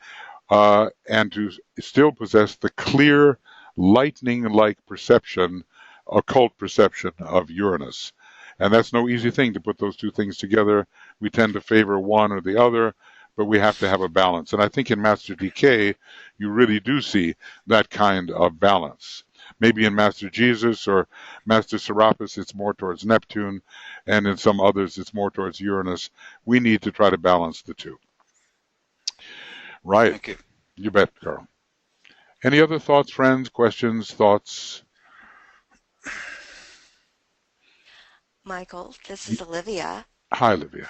and to still possess the clear, lightning-like perception, occult perception of Uranus. And that's no easy thing to put those two things together. We tend to favor one or the other, but we have to have a balance. And I think in Master DK, you really do see that kind of balance. Maybe in Master Jesus or Master Serapis, it's more towards Neptune, and in some others, it's more towards Uranus. We need to try to balance the two. Right. Thank you. You bet, Carl. Any other thoughts, friends, questions, thoughts? Michael, this is Olivia. Hi, Olivia.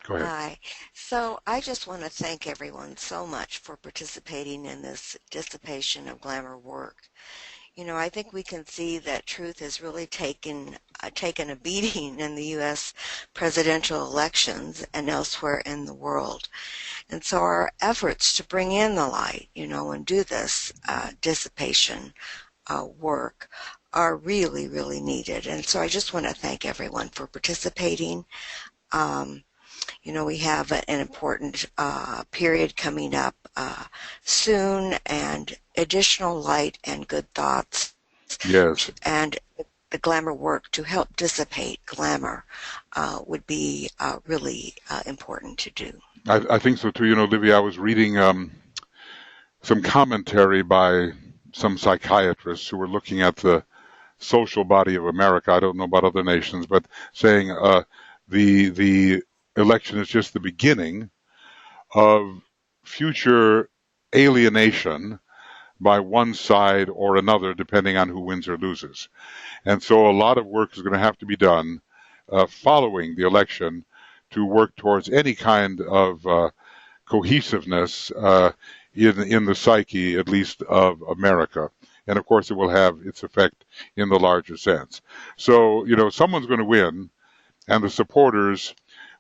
Go ahead. Hi. So I just want to thank everyone so much for participating in this Dissipation of Glamour work. I think we can see that truth has really taken a beating in the U.S. presidential elections and elsewhere in the world. And so our efforts to bring in the light, and do this dissipation work are really, really needed. And so I just want to thank everyone for participating. We have an important period coming up soon, and additional light and good thoughts. Yes. And the glamour work to help dissipate glamour would be really important to do. I think so too. Olivia, I was reading some commentary by some psychiatrists who were looking at the social body of America. I don't know about other nations, but saying the election is just the beginning of future alienation by one side or another, depending on who wins or loses. And so a lot of work is going to have to be done following the election to work towards any kind of cohesiveness in the psyche, at least of America. And of course, it will have its effect in the larger sense. So, someone's going to win, and the supporters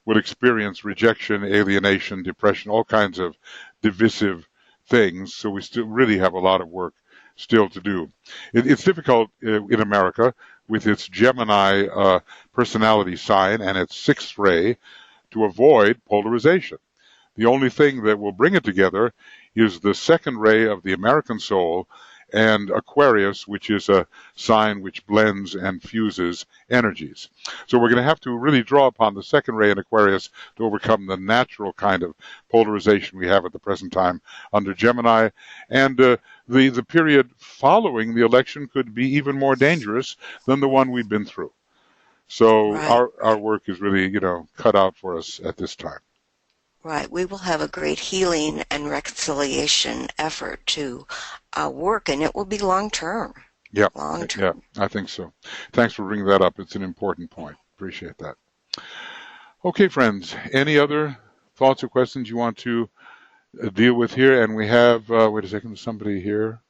would experience rejection, alienation, depression, all kinds of divisive things. So we still really have a lot of work still to do. It's difficult in America with its Gemini personality sign and its sixth ray to avoid polarization. The only thing that will bring it together is the second ray of the American soul and Aquarius, which is a sign which blends and fuses energies. So we're going to have to really draw upon the second ray in Aquarius to overcome the natural kind of polarization we have at the present time under Gemini. And the period following the election could be even more dangerous than the one we've been through. So Right. our work is really, cut out for us at this time. Right. We will have a great healing and reconciliation effort to work, and it will be long term. Yeah, Long yeah, term. I think so. Thanks for bringing that up. It's an important point. Appreciate that. Okay, friends, any other thoughts or questions you want to deal with here? And we have, wait a second, somebody here.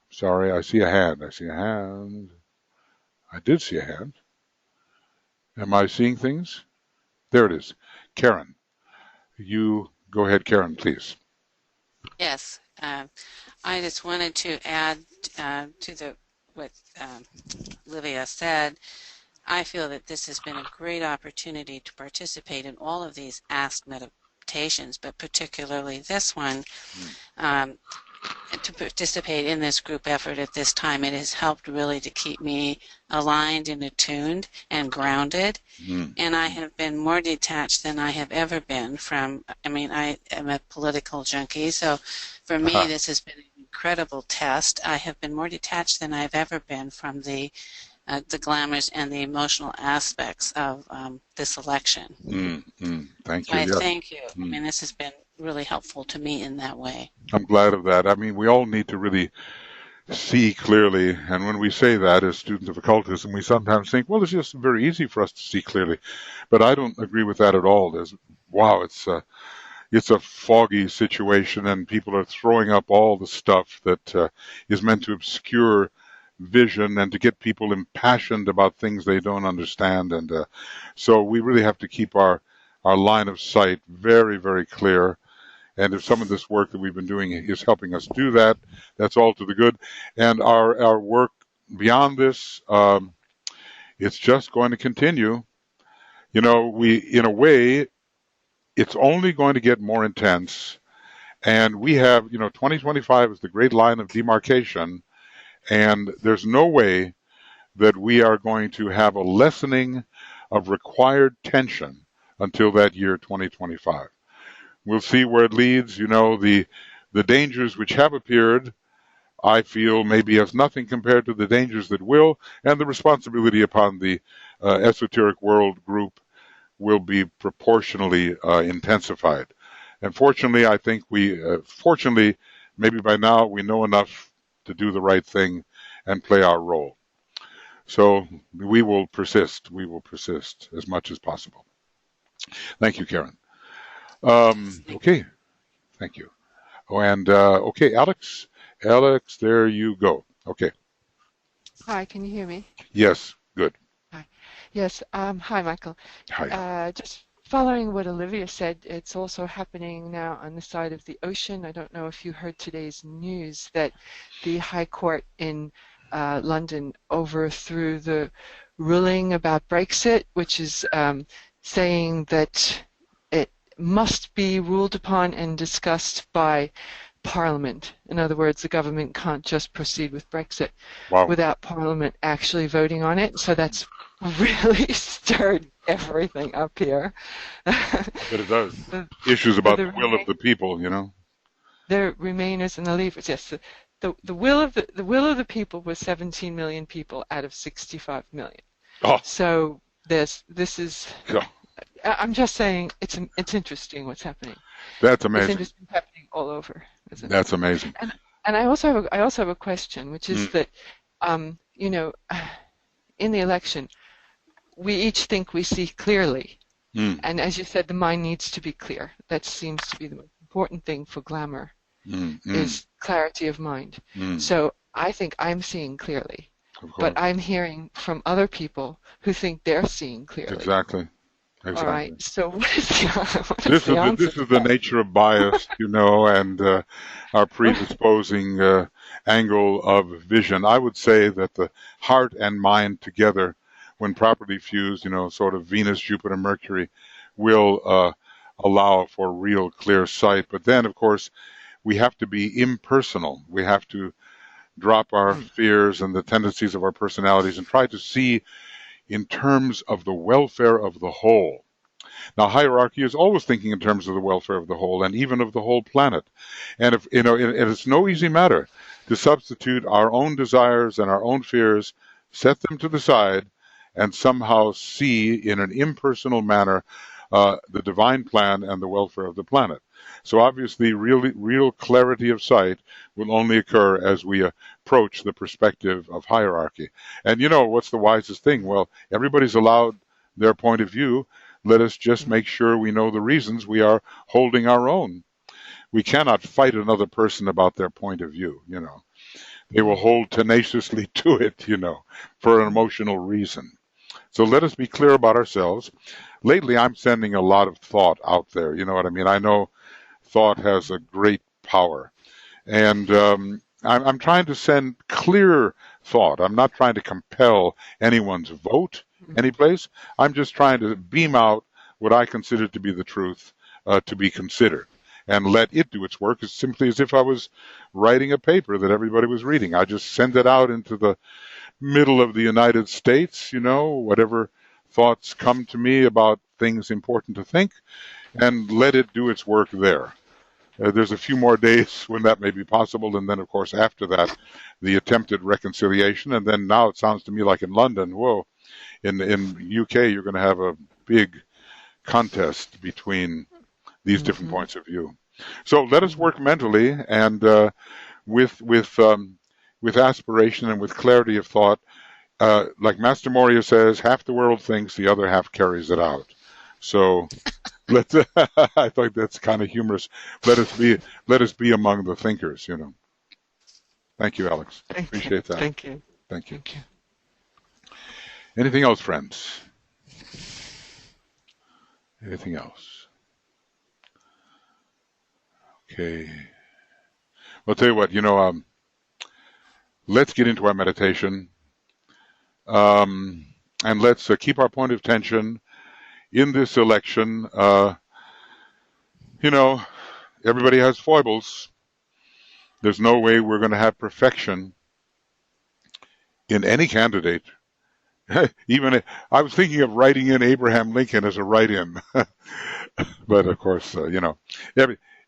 Sorry, I see a hand. I see a hand. I did see a hand. Am I seeing things? There it is. Karen, you go ahead, Karen, please. Yes, I just wanted to add to what Olivia said. I feel that this has been a great opportunity to participate in all of these asked meditations, but particularly this one, to participate in this group effort at this time. It has helped really to keep me aligned and attuned and grounded. And I have been more detached than I have ever been from, I am a political junkie, so for me this has been an incredible test. I have been more detached than I've ever been from the glamours and the emotional aspects of this election. Thank So you. I Yes. thank you. This has been really helpful to me in that way. I'm glad of that. We all need to really see clearly. And when we say that as students of occultism, we sometimes think, well, it's just very easy for us to see clearly. But I don't agree with that at all. It's a foggy situation, and people are throwing up all the stuff that is meant to obscure vision and to get people impassioned about things they don't understand. And so we really have to keep our line of sight very, very clear. And if some of this work that we've been doing is helping us do that, that's all to the good. And our work beyond this, it's just going to continue. In a way, it's only going to get more intense. And we have, 2025 is the great line of demarcation. And there's no way that we are going to have a lessening of required tension until that year 2025. We'll see where it leads. The dangers which have appeared, I feel, maybe as nothing compared to the dangers that will, and the responsibility upon the esoteric world group will be proportionally intensified. And fortunately, I think fortunately, maybe by now we know enough to do the right thing and play our role. So we will persist. We will persist as much as possible. Thank you, Karen. Okay, thank you. Oh, and okay, Alex, there you go. Okay. Hi, can you hear me? Yes, good. Hi. Yes, hi, Michael. Hi. Just following what Olivia said, it's also happening now on the side of the ocean. I don't know if you heard today's news that the High Court in London overthrew the ruling about Brexit, which is saying that it must be ruled upon and discussed by Parliament. In other words, the government can't just proceed with Brexit without Parliament actually voting on it. So that's really stirred everything up here. But it does. Issues about the will of the people, The Remainers and the Leavers. Yes, the will of the people was 17 million people out of 65 million. Oh. So this is. Yeah. I'm just saying it's interesting what's happening. That's amazing. It's interesting happening all over. That's amazing. And I also have a question, which is that, in the election, we each think we see clearly, and as you said, the mind needs to be clear. That seems to be the most important thing for glamour, is clarity of mind. So I think I'm seeing clearly, but I'm hearing from other people who think they're seeing clearly. Exactly. All right. So what is the This is the nature of bias, and our predisposing angle of vision. I would say that the heart and mind together, when properly fused, sort of Venus, Jupiter, Mercury, will allow for real clear sight. But then, of course, we have to be impersonal. We have to drop our fears and the tendencies of our personalities and try to see in terms of the welfare of the whole. Now, hierarchy is always thinking in terms of the welfare of the whole and even of the whole planet. And if it's no easy matter to substitute our own desires and our own fears, set them to the side, and somehow see in an impersonal manner the divine plan and the welfare of the planet. So obviously, real clarity of sight will only occur as we approach the perspective of hierarchy. And what's the wisest thing? Well, everybody's allowed their point of view. Let us just make sure we know the reasons we are holding our own. We cannot fight another person about their point of view. They will hold tenaciously to it, for an emotional reason. So let us be clear about ourselves. Lately, I'm sending a lot of thought out there. You know what I mean? I know thought has a great power. And I'm trying to send clear thought. I'm not trying to compel anyone's vote anyplace. I'm just trying to beam out what I consider to be the truth to be considered and let it do its work as simply as if I was writing a paper that everybody was reading. I just send it out into the middle of the United States, whatever thoughts come to me about things important to think, and let it do its work there. There's a few more days when that may be possible, and then, of course, after that, the attempted reconciliation, and then now it sounds to me like in London, in UK, you're going to have a big contest between these different points of view. So let us work mentally and with aspiration and with clarity of thought. Like Master Moria says, half the world thinks, the other half carries it out. So let's. I think that's kind of humorous. Let us be among the thinkers. Thank you, Alex. Appreciate that. Thank you. Thank you. Anything else, friends? Anything else? Okay. I'll tell you what. Let's get into our meditation, and let's keep our point of tension in this election. Everybody has foibles. There's no way we're going to have perfection in any candidate. Even I was thinking of writing in Abraham Lincoln as a write-in, but of course,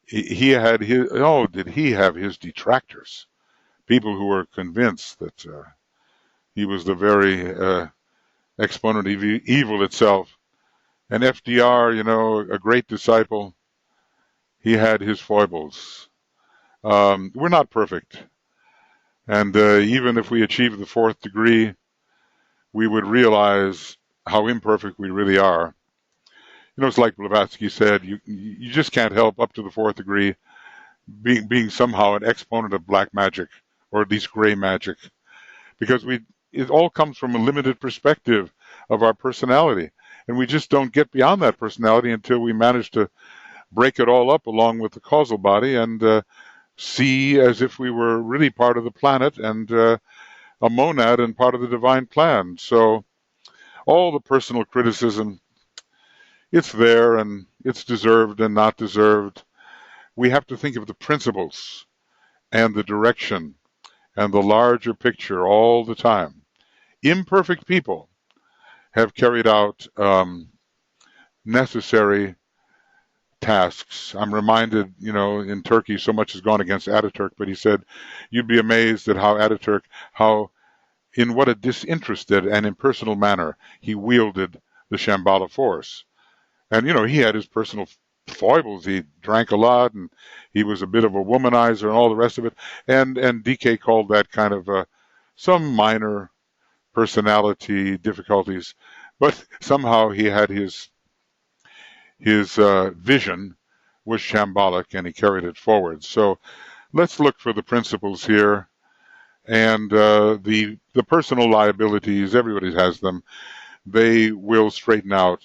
he had his. Oh, did he have his detractors? People who were convinced that he was the very exponent of evil itself. And FDR, a great disciple, he had his foibles. We're not perfect. And even if we achieve the fourth degree, we would realize how imperfect we really are. It's like Blavatsky said, you just can't help up to the fourth degree being somehow an exponent of black magic, or at least gray magic, because it all comes from a limited perspective of our personality. And we just don't get beyond that personality until we manage to break it all up along with the causal body and see as if we were really part of the planet and a monad and part of the divine plan. So all the personal criticism, it's there and it's deserved and not deserved. We have to think of the principles and the direction and the larger picture all the time. Imperfect people have carried out necessary tasks. I'm reminded, in Turkey, so much has gone against Ataturk, but he said, you'd be amazed at how in what a disinterested and impersonal manner he wielded the Shambhala force. And, he had his personal foibles. He drank a lot, and he was a bit of a womanizer and all the rest of it. And DK called that kind of some minor personality difficulties. But somehow he had his vision was shambolic, and he carried it forward. So let's look for the principles here. And the personal liabilities, everybody has them. They will straighten out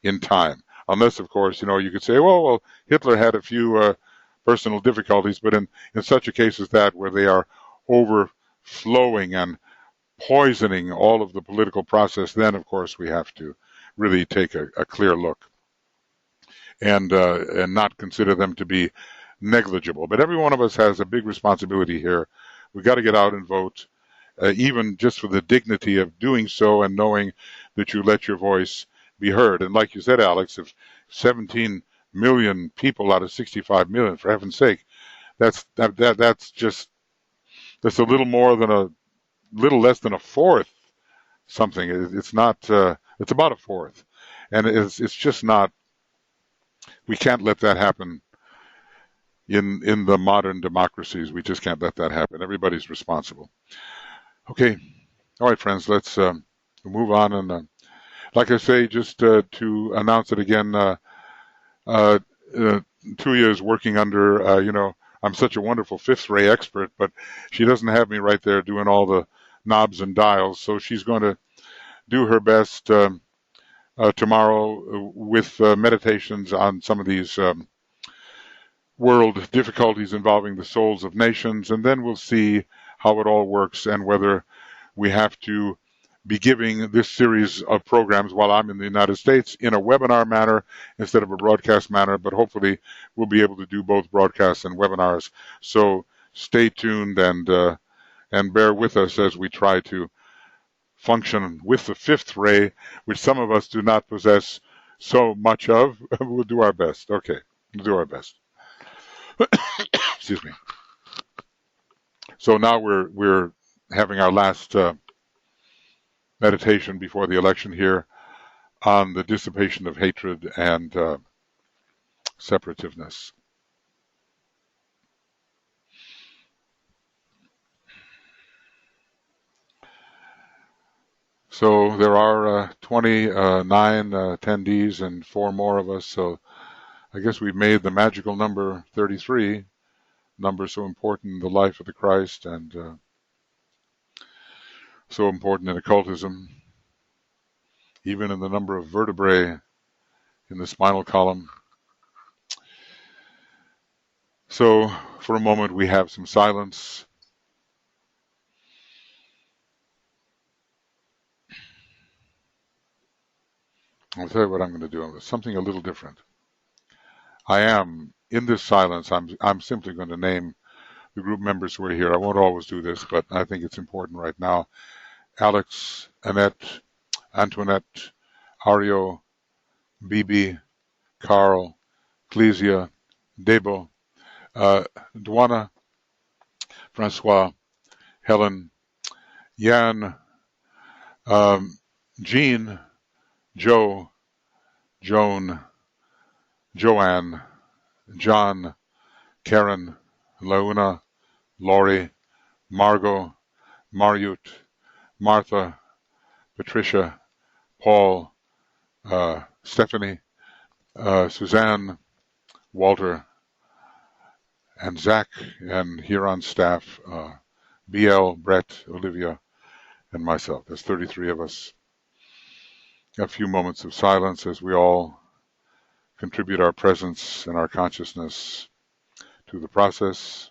in time. Unless, of course, you could say, well, Hitler had a few personal difficulties, but in such a case as that, where they are overflowing and poisoning all of the political process, then, of course, we have to really take a clear look and not consider them to be negligible. But every one of us has a big responsibility here. We've got to get out and vote, even just for the dignity of doing so and knowing that you let your voice be heard. And like you said, Alex, if 17 million people out of 65 million, for heaven's sake, that's a little less than a fourth something. It's not. It's about a fourth, and it's just not. We can't let that happen in the modern democracies. We just can't let that happen. Everybody's responsible. Okay, all right, friends. Let's move on. And like I say, just to announce it again, Tuija is working under. I'm such a wonderful fifth ray expert, but she doesn't have me right there doing all the knobs and dials. So she's going to do her best tomorrow with meditations on some of these world difficulties involving the souls of nations, and then we'll see how it all works and whether we have to be giving this series of programs while I'm in the United States in a webinar manner instead of a broadcast manner, but hopefully we'll be able to do both broadcasts and webinars. So stay tuned and bear with us as we try to function with the fifth ray, which some of us do not possess so much of. We'll do our best. Okay, we'll do our best. Excuse me. So now we're having our last meditation before the election here on the dissipation of hatred and separativeness. So there are 29 attendees and 4 more of us. So I guess we've made the magical number 33, number so important in the life of the Christ and so important in occultism, even in the number of vertebrae in the spinal column. So for a moment we have some silence. I'll tell you what I'm going to do. Something a little different. I am, in this silence, I'm simply going to name the group members who are here. I won't always do this, but I think it's important right now. Alex, Annette, Antoinette, Ario, Bibi, Carl, Clesia, Debo, Duana, Francois, Helen, Jan, Jean, Joe, Joan, Joanne, John, Karen, Launa, Laurie, Margot, Mariut, Martha, Patricia, Paul, Stephanie, Suzanne, Walter, and Zach, and here on staff, BL, Brett, Olivia, and myself. There's 33 of us. A few moments of silence as we all contribute our presence and our consciousness to the process.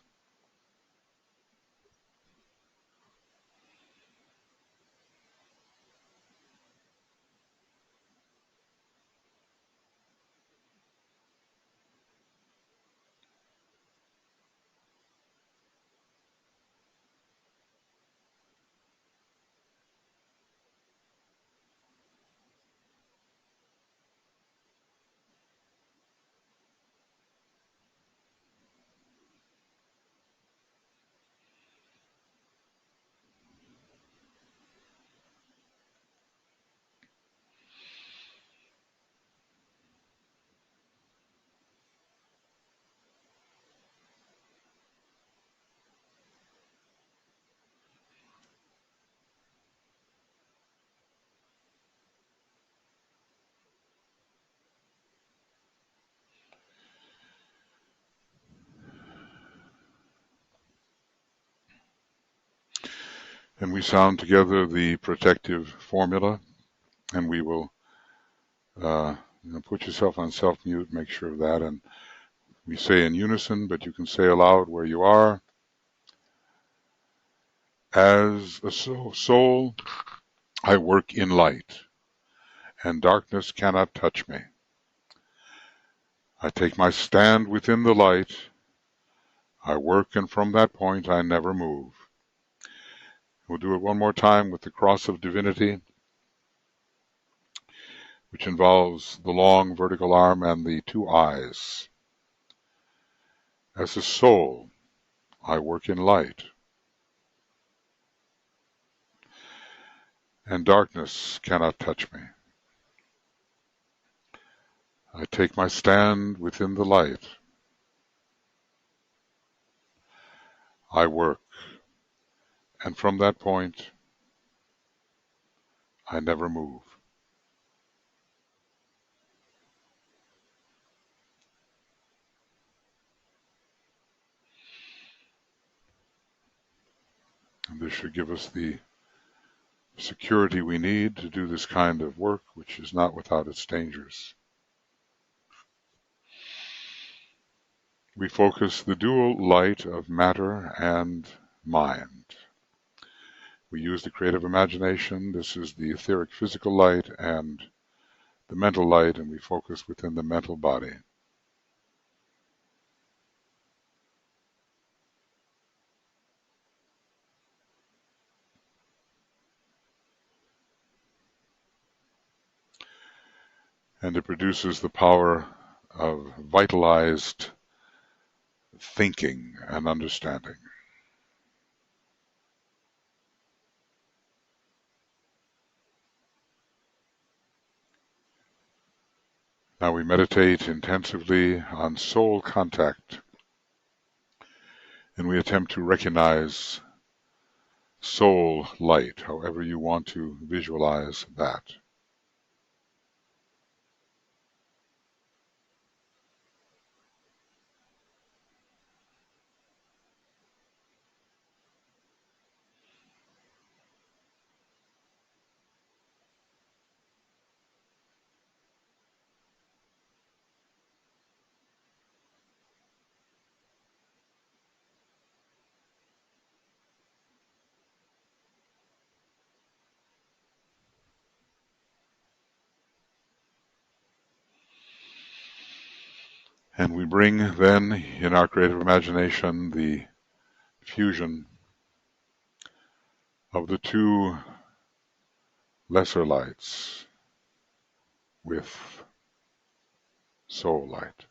And we sound together the protective formula, and we will put yourself on self-mute, make sure of that, and we say in unison, but you can say aloud where you are. As a soul, I work in light, and darkness cannot touch me. I take my stand within the light. I work, and from that point I never move. We'll do it one more time with the cross of divinity, which involves the long vertical arm and the 2 eyes. As a soul, I work in light, and darkness cannot touch me. I take my stand within the light. I work, and from that point, I never move. And this should give us the security we need to do this kind of work, which is not without its dangers. We focus the dual light of matter and mind. We use the creative imagination. This is the etheric physical light and the mental light, and we focus within the mental body. And it produces the power of vitalized thinking and understanding. Now we meditate intensively on soul contact, and we attempt to recognize soul light, however you want to visualize that. And we bring then, in our creative imagination, the fusion of the two lesser lights with soul light.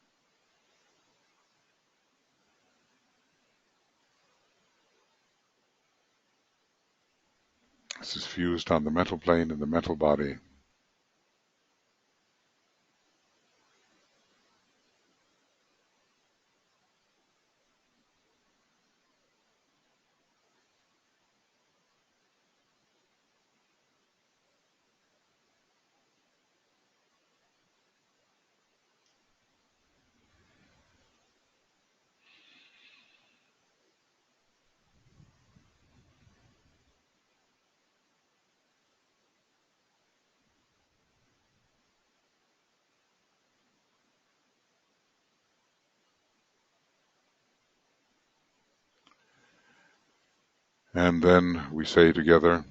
This is fused on the mental plane in the mental body. And then we say together,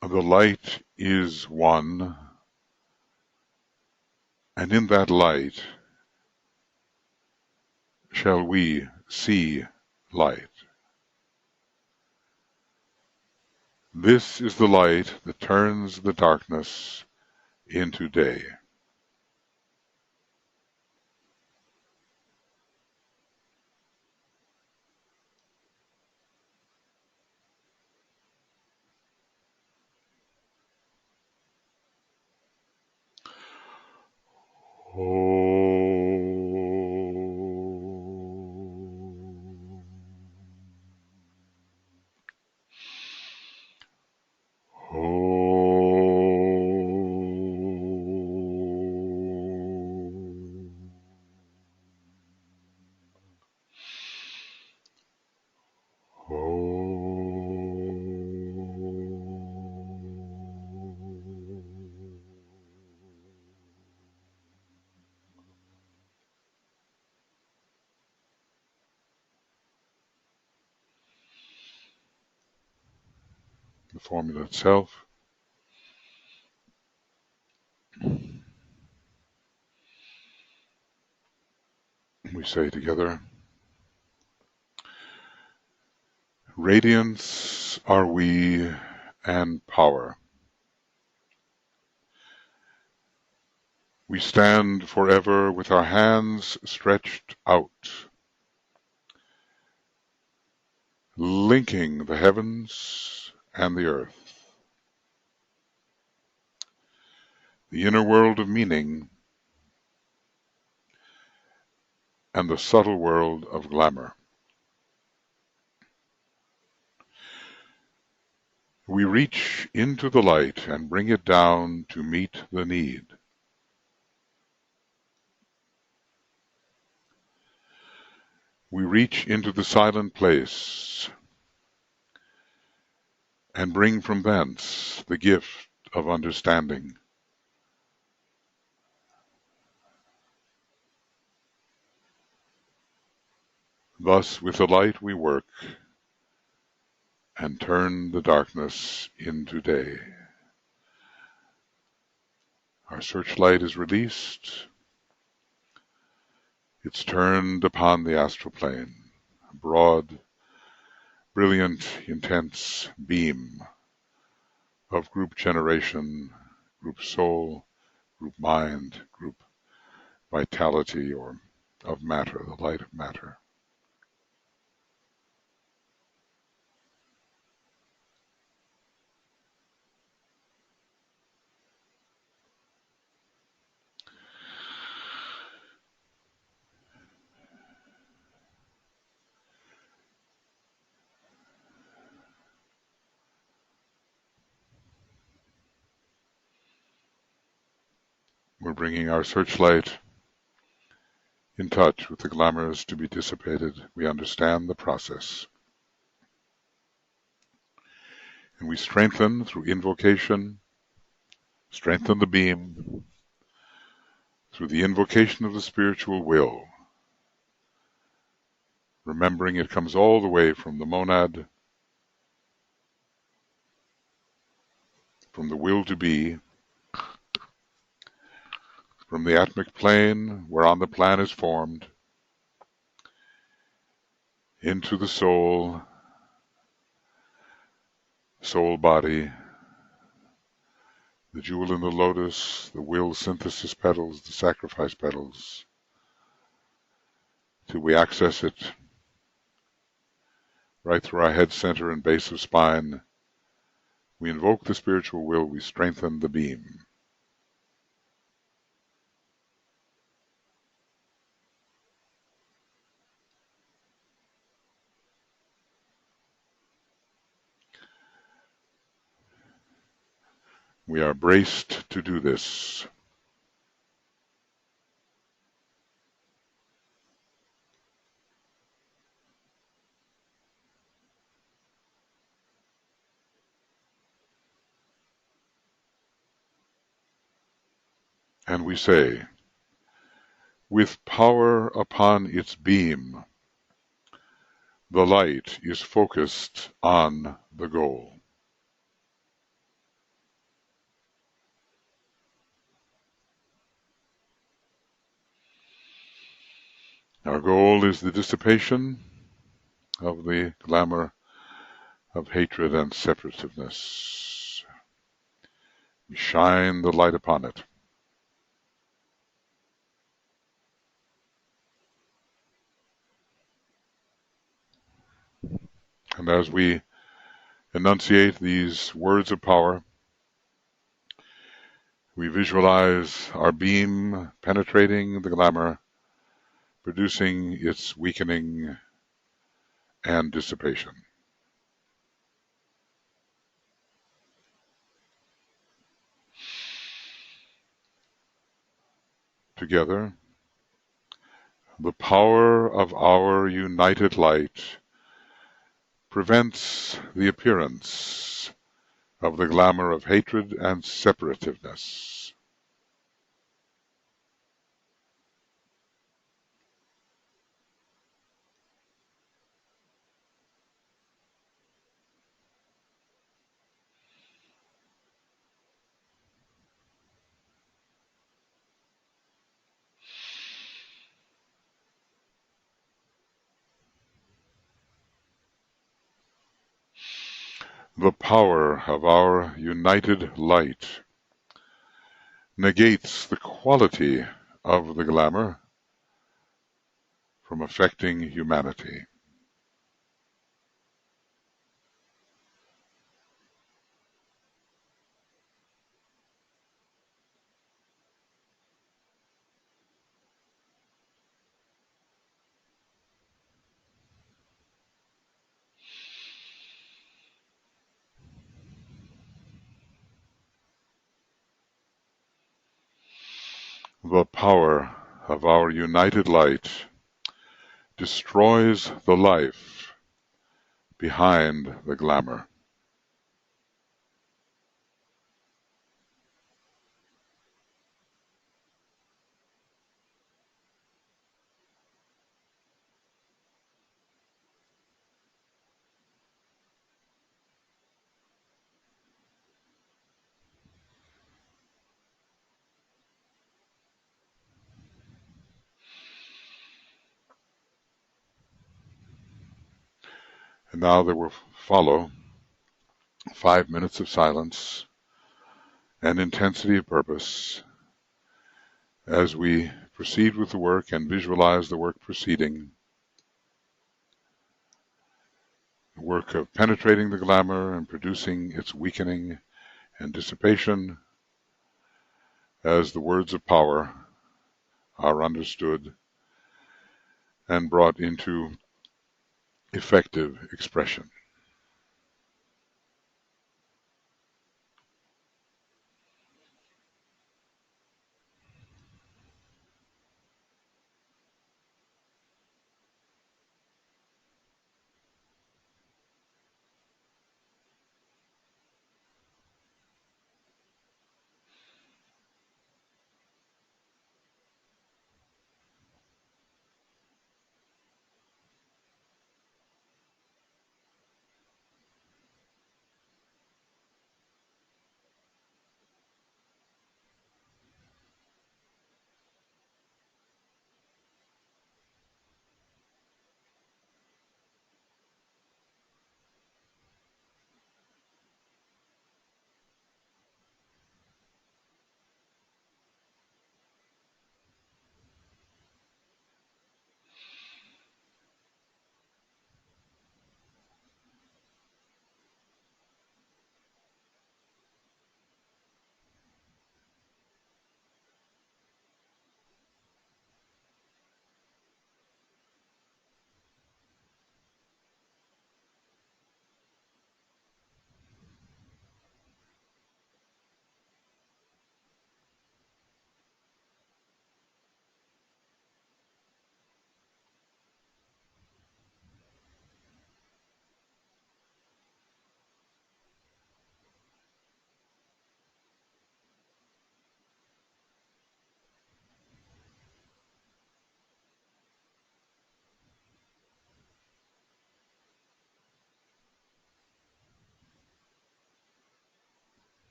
the light is one, and in that light shall we see light. This is the light that turns the darkness into day. The formula itself. We say together, radiance are we and power. We stand forever with our hands stretched out. linking the heavens and the earth, the inner world of meaning and the subtle world of glamour. We reach into the light and bring it down to meet the need. We reach into the silent place and bring from thence the gift of understanding. Thus with the light we work and turn the darkness into day. Our searchlight is released. It's turned upon the astral plane, a broad, brilliant, intense beam of group generation, group soul, group mind, group vitality, or of matter, the light of matter. We're bringing our searchlight in touch with the glamours to be dissipated. We understand the process. And we strengthen through invocation, strengthen the beam through the invocation of the spiritual will, remembering it comes all the way from the monad, from the will to be, from the atmic plane whereon the plan is formed, into the soul, soul body, the jewel in the lotus, the will synthesis petals, the sacrifice petals, till we access it right through our head center and base of spine. We invoke the spiritual will, we strengthen the beam. We are braced to do this. And we say, with power upon its beam, the light is focused on the goal. Our goal is the dissipation of the glamour of hatred and separativeness. We shine the light upon it. And as we enunciate these words of power, we visualize our beam penetrating the glamour, producing its weakening and dissipation. Together, the power of our united light prevents the appearance of the glamour of hatred and separativeness. The power of our united light negates the quality of the glamour from affecting humanity. The power of our united light destroys the life behind the glamour. And now there will follow 5 minutes of silence and intensity of purpose as we proceed with the work and visualize the work proceeding, the work of penetrating the glamour and producing its weakening and dissipation as the words of power are understood and brought into effective expression.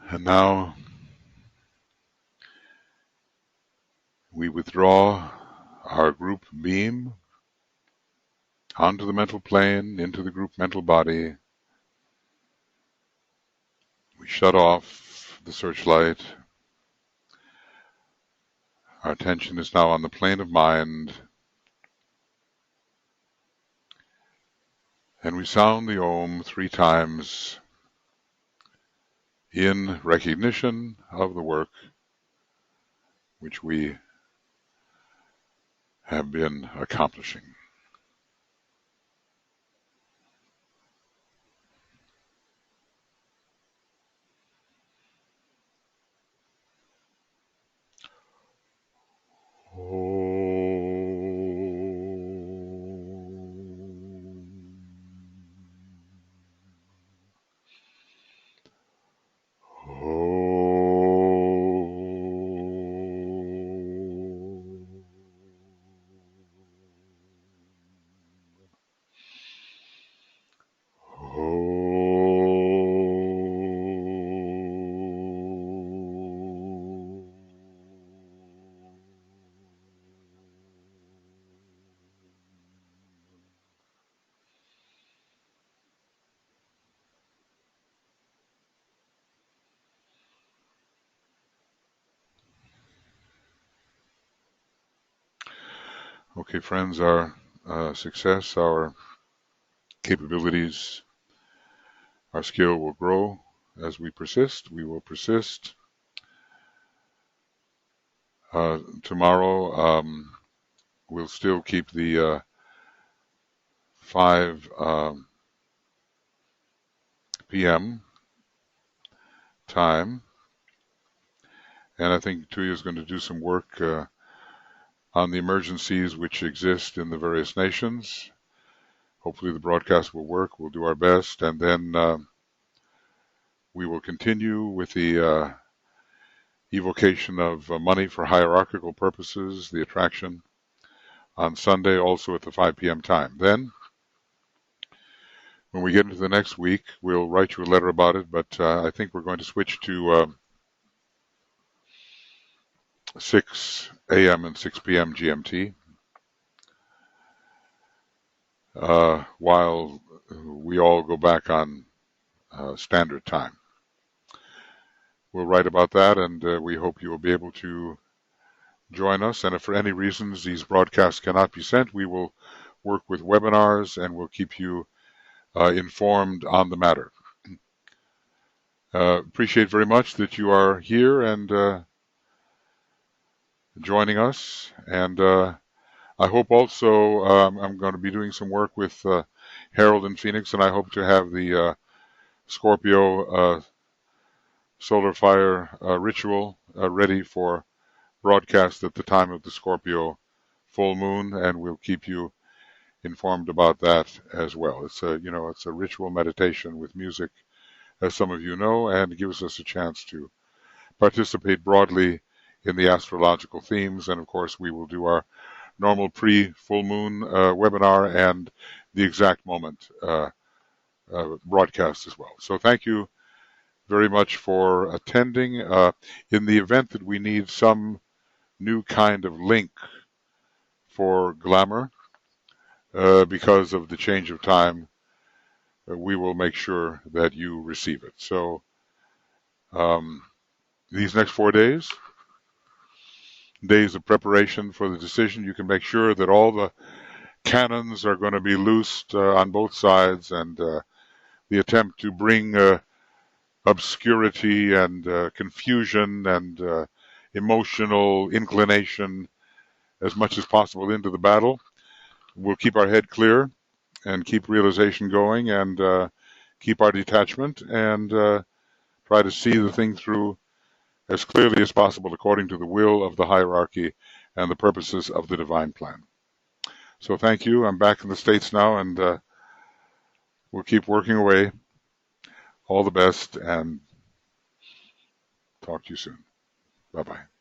And now we withdraw our group beam onto the mental plane, into the group mental body. We shut off the searchlight. Our attention is now on the plane of mind. And we sound the Om 3 times in recognition of the work which we have been accomplishing. Okay, friends, our success, our capabilities, our skill will grow as we persist. We will persist. Tomorrow, we'll still keep the 5 p.m. time. And I think Tuija is going to do some work on the emergencies which exist in the various nations. Hopefully the broadcast will work. We'll do our best. And then we will continue with the evocation of money for hierarchical purposes, the attraction, on Sunday, also at the 5 p.m. time. Then, when we get into the next week, we'll write you a letter about it, but I think we're going to switch to 6 a.m. and 6 p.m. GMT, while we all go back on standard time. We'll write about that, and we hope you will be able to join us. And if for any reasons these broadcasts cannot be sent, we will work with webinars and we'll keep you informed on the matter. Appreciate very much that you are here and joining us. And I hope also I'm going to be doing some work with Harold in Phoenix, and I hope to have the Scorpio solar fire ritual ready for broadcast at the time of the Scorpio full moon, and we'll keep you informed about that as well. It's a ritual meditation with music, as some of you know, and gives us a chance to participate broadly in the astrological themes. And of course, we will do our normal pre-full moon webinar and the exact moment broadcast as well. So thank you very much for attending. In the event that we need some new kind of link for Glamour, because of the change of time, we will make sure that you receive it. So these next 4 days of preparation for the decision, you can make sure that all the cannons are going to be loosed on both sides, and the attempt to bring obscurity and confusion and emotional inclination as much as possible into the battle. We'll keep our head clear and keep realization going and keep our detachment and try to see the thing through as clearly as possible according to the will of the hierarchy and the purposes of the divine plan. So thank you. I'm back in the States now, and we'll keep working away. All the best, and talk to you soon. Bye-bye.